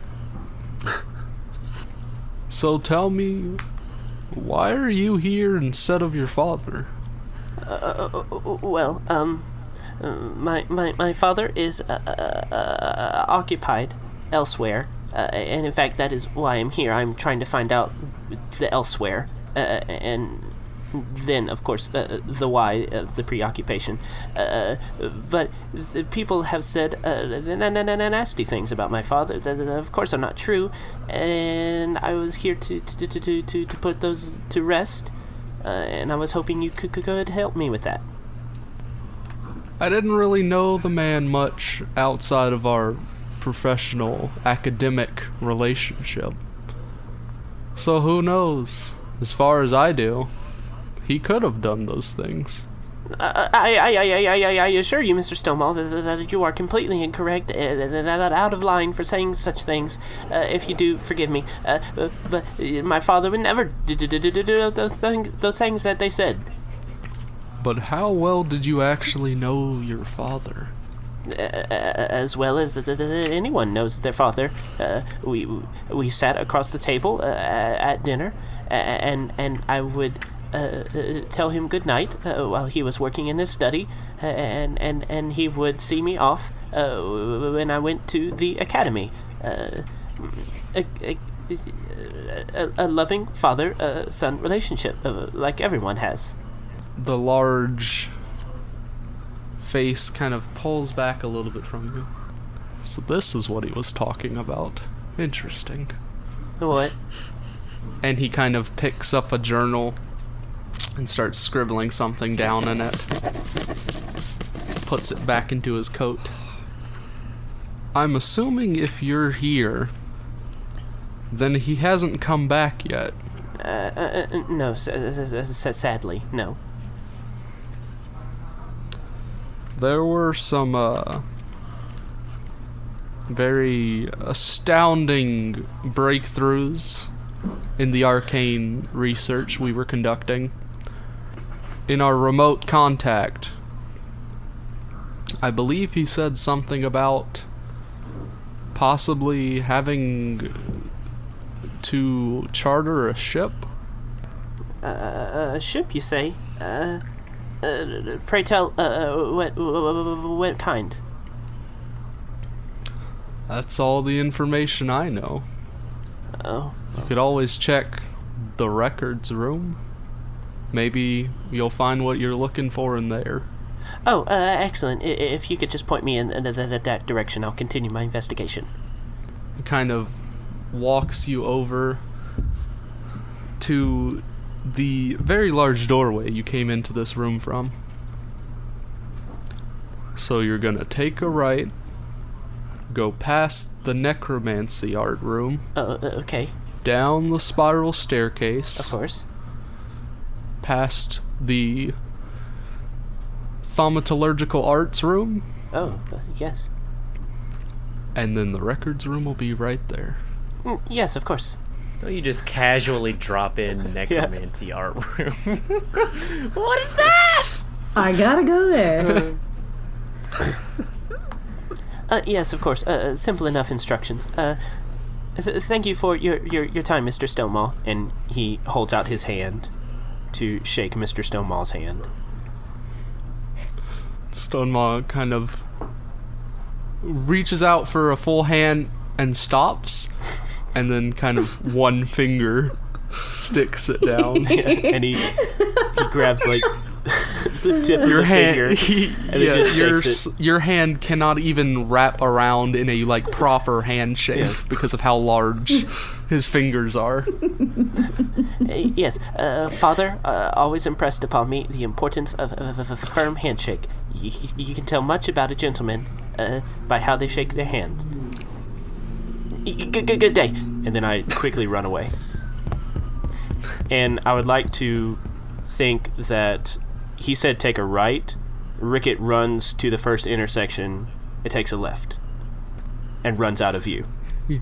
So tell me, why are you here instead of your father? Well, my father is occupied elsewhere, and in fact that is why I'm here. I'm trying to find out the elsewhere, and then, of course, the why of the preoccupation. But the people have said nasty things about my father that, of course, are not true, and I was here to put those to rest, and I was hoping you could help me with that. I didn't really know the man much outside of our professional academic relationship. So who knows? As far as I do, he could have done those things. I assure you, Mr. Stonemaw, that you are completely incorrect and out of line for saying such things. If you do, forgive me. But my father would never do those things that they said. But how well did you actually know your father? As well as anyone knows their father. We sat across the table at dinner, and I would tell him good night while he was working in his study, and he would see me off when I went to the academy. A loving father-son relationship, like everyone has. The large face kind of pulls back a little bit from you. So this is what he was talking about. Interesting. What? And he kind of picks up a journal and starts scribbling something down in it. Puts it back into his coat. I'm assuming if you're here, then he hasn't come back yet. No, sadly, no. There were some very astounding breakthroughs in the arcane research we were conducting. In our remote contact, I believe he said something about possibly having to charter a ship. A ship, you say? Pray tell, what kind? That's all the information I know. Oh. You could always check the records room. Maybe you'll find what you're looking for in there. Oh, excellent. If you could just point me in that direction, I'll continue my investigation. It kind of walks you over to the very large doorway you came into this room from. So you're gonna take a right, go past the necromancy art room. Oh, okay. Down the spiral staircase. Of course. Past the thaumaturgical arts room. Oh, yes. And then the records room will be right there. Yes, of course. Don't you just casually drop in necromancy art room? What is that? I gotta go there. Yes, of course. Simple enough instructions. Thank you for your time, Mr. Stonemaw. And he holds out his hand to shake Mr. Stonemaw's hand. Stonemaw kind of reaches out for a full hand and stops, and then kind of one finger sticks it down. And he grabs like the tip of Your the hand, finger and then just shakes it. your hand cannot even wrap around in a like proper handshake Yes. because of how large his fingers are. Yes, Father always impressed upon me the importance of a firm handshake. You can tell much about a gentleman by how they shake their hand. Good day. And then I quickly run away. And I would like to think that he said take a right, Rickett runs to the first intersection. It takes a left and runs out of view. You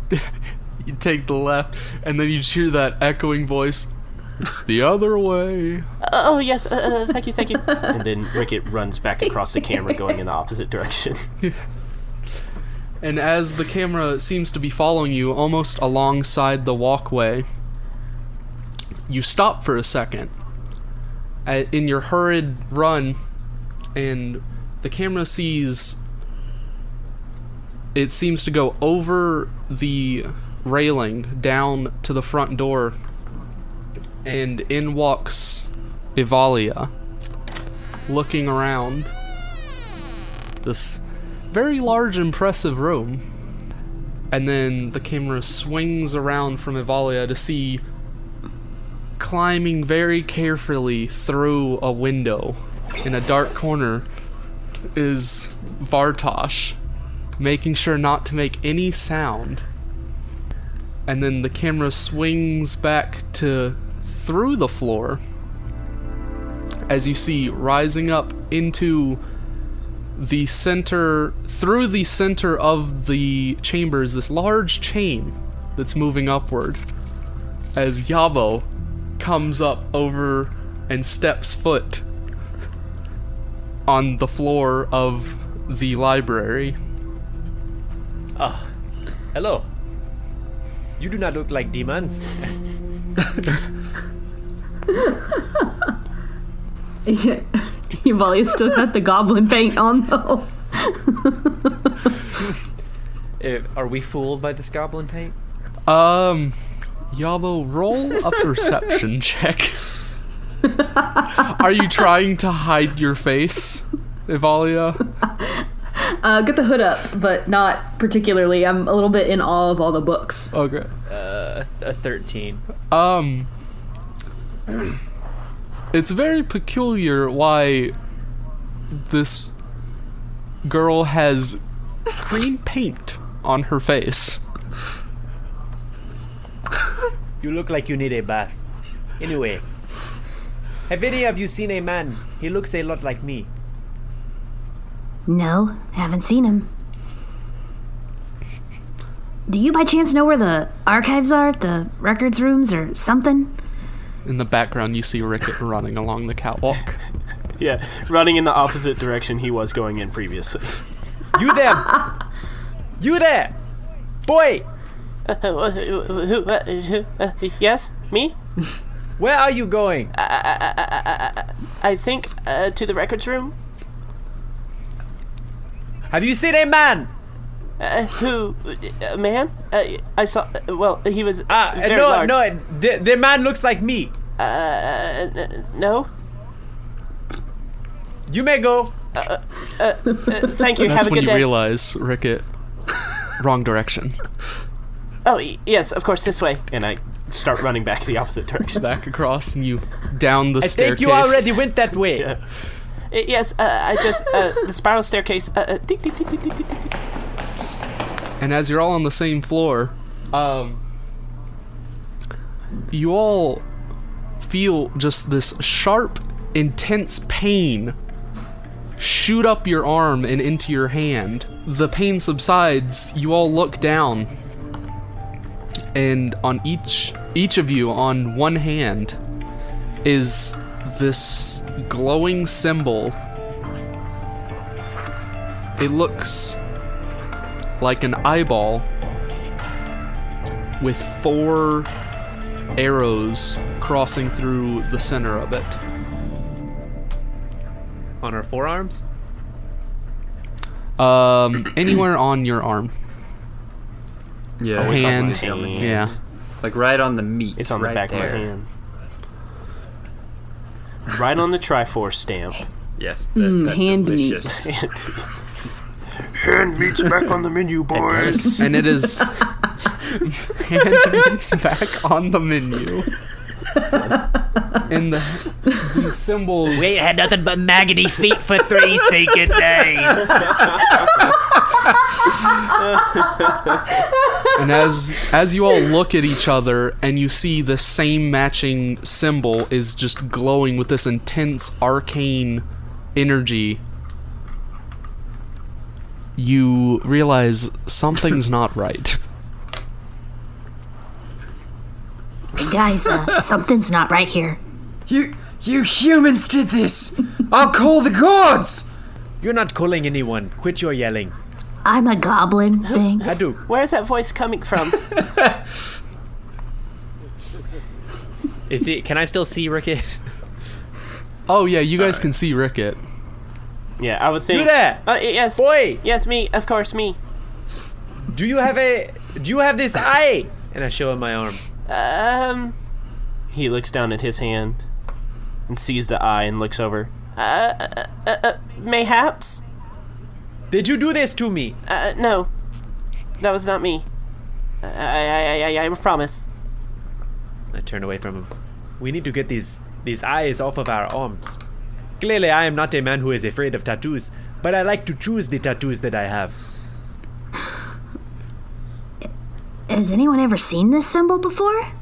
take the left, and then you hear that echoing voice. It's the other way. Oh, yes, thank you. And then Rickett runs back across the camera going in the opposite direction. And as the camera seems to be following you almost alongside the walkway, you stop for a second in your hurried run, and the camera sees... It seems to go over the railing down to the front door, and in walks Evalia, looking around this very large, impressive room. And then the camera swings around from Evalia to see, climbing very carefully through a window in a dark corner, is Bartosh, making sure not to make any sound. And then the camera swings back to through the floor as you see rising up into the center, through the center of the chambers, this large chain that's moving upward as Yabo comes up over and steps foot on the floor of the library. Ah, hello. You do not look like demons. Yeah, Evalia's still got the goblin paint on though. Are we fooled by this goblin paint? Yabo, roll a perception check. Are you trying to hide your face, Evalia? Get the hood up, but not particularly. I'm a little bit in awe of all the books. Okay. A 13. It's very peculiar why this girl has green paint on her face. You look like you need a bath. Anyway, have any of you seen a man? He looks a lot like me. No, haven't seen him. Do you by chance know where the archives are? The records rooms or something? In the background, you see Rickett running along the catwalk. Yeah, running in the opposite direction he was going in previously. You there! You there! Boy! Yes, me? Where are you going? I think to the records room. Have you seen a man? Who? A man? I saw. Well, he was very no, large. no. The man looks like me. No. You may go. Thank you. That's Have a when good you day. realize, Rickett, wrong direction. Oh, yes, of course, this way. And I start running back the opposite direction. Back across, and you down the I staircase. think you already went that way. Yeah. Yes, I just the spiral staircase. Tick, tick, tick, tick, tick, tick, tick. And as you're all on the same floor, you all feel just this sharp, intense pain shoot up your arm and into your hand. The pain subsides, you all look down, and on each of you, on one hand, is this glowing symbol. It looks like an eyeball with 4 arrows crossing through the center of it. On our forearms? Anywhere on your arm. Yeah, A it's on hand. my hand. Yeah. Like right on the meat. It's on the right back there. of my hand. Right on the Triforce stamp. Yes, that hand delicious. Hand meat's back on the menu, boys. And it is hand meats back on the menu. And the symbols. We ain't had nothing but maggoty feet for 3 stinking days. And as you all look at each other and you see the same matching symbol is just glowing with this intense arcane energy, you realize something's not right. Guys, something's not right here. You humans did this! I'll call the gods! You're not calling anyone. Quit your yelling. I'm a goblin, thanks. Hadou. Where's that voice coming from? Is he? Can I still see Ricket? Oh yeah, you guys can see Ricket. Yeah, I would think. You there? Yes. Boy! Yes, me. Of course, me. Do you have this eye? And I show him my arm. He looks down at his hand and sees the eye and looks over. Mayhaps? Did you do this to me? No. That was not me. I promise. I turn away from him. We need to get these eyes off of our arms. Clearly, I am not a man who is afraid of tattoos, but I like to choose the tattoos that I have. Has anyone ever seen this symbol before?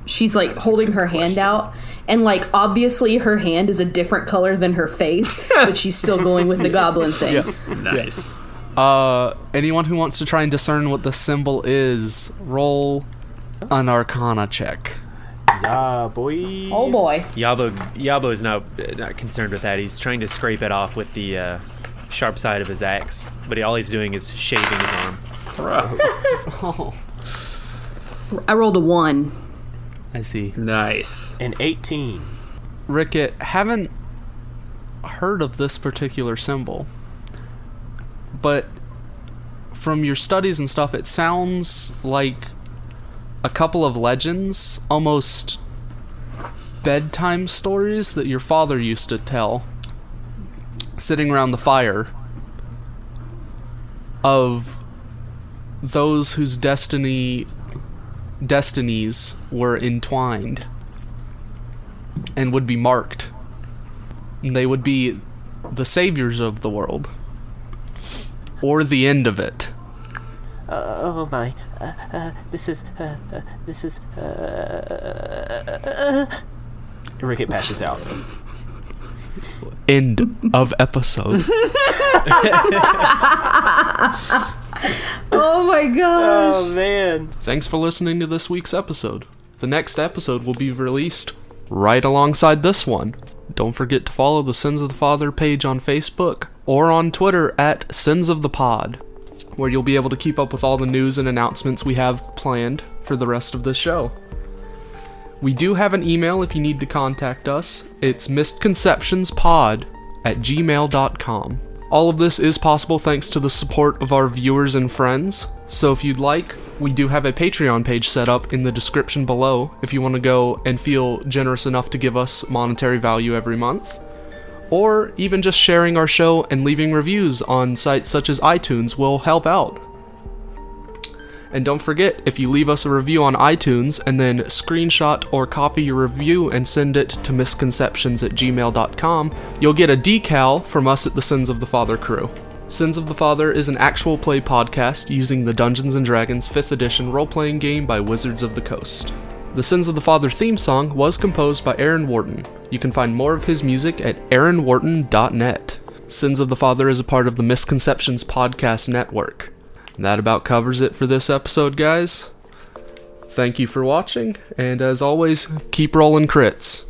She's like holding her hand out, and like obviously her hand is a different color than her face, but she's still going with the goblin thing. Nice. Anyone who wants to try and discern what the symbol is, roll an Arcana check. Yeah, boy. Oh boy. Yabo is now not concerned with that. He's trying to scrape it off with the sharp side of his axe, but all he's doing is shaving his arm. I rolled a 1. I see. Nice. An 18. Ricket, haven't heard of this particular symbol, but from your studies and stuff, it sounds like a couple of legends, almost bedtime stories that your father used to tell, sitting around the fire, of those whose destinies were entwined and would be marked. And they would be the saviors of the world, or the end of it. Oh my. This is. Ricket passes out. End of episode. Oh my gosh. Oh man. Thanks for listening to this week's episode. The next episode will be released right alongside this one. Don't forget to follow the Sins of the Father page on Facebook or on Twitter at Sins of the Pod, where you'll be able to keep up with all the news and announcements we have planned for the rest of the show. We do have an email if you need to contact us. It's misconceptionspod@gmail.com. All of this is possible thanks to the support of our viewers and friends, so if you'd like, we do have a Patreon page set up in the description below if you want to go and feel generous enough to give us monetary value every month. Or even just sharing our show and leaving reviews on sites such as iTunes will help out. And don't forget, if you leave us a review on iTunes and then screenshot or copy your review and send it to misconceptions@gmail.com, you'll get a decal from us at the Sins of the Father crew. Sins of the Father is an actual play podcast using the Dungeons & Dragons 5th edition role-playing game by Wizards of the Coast. The Sins of the Father theme song was composed by Aaron Wharton. You can find more of his music at aaronwharton.net. Sins of the Father is a part of the Misconceptions Podcast Network. That about covers it for this episode, guys. Thank you for watching, and as always, keep rolling crits.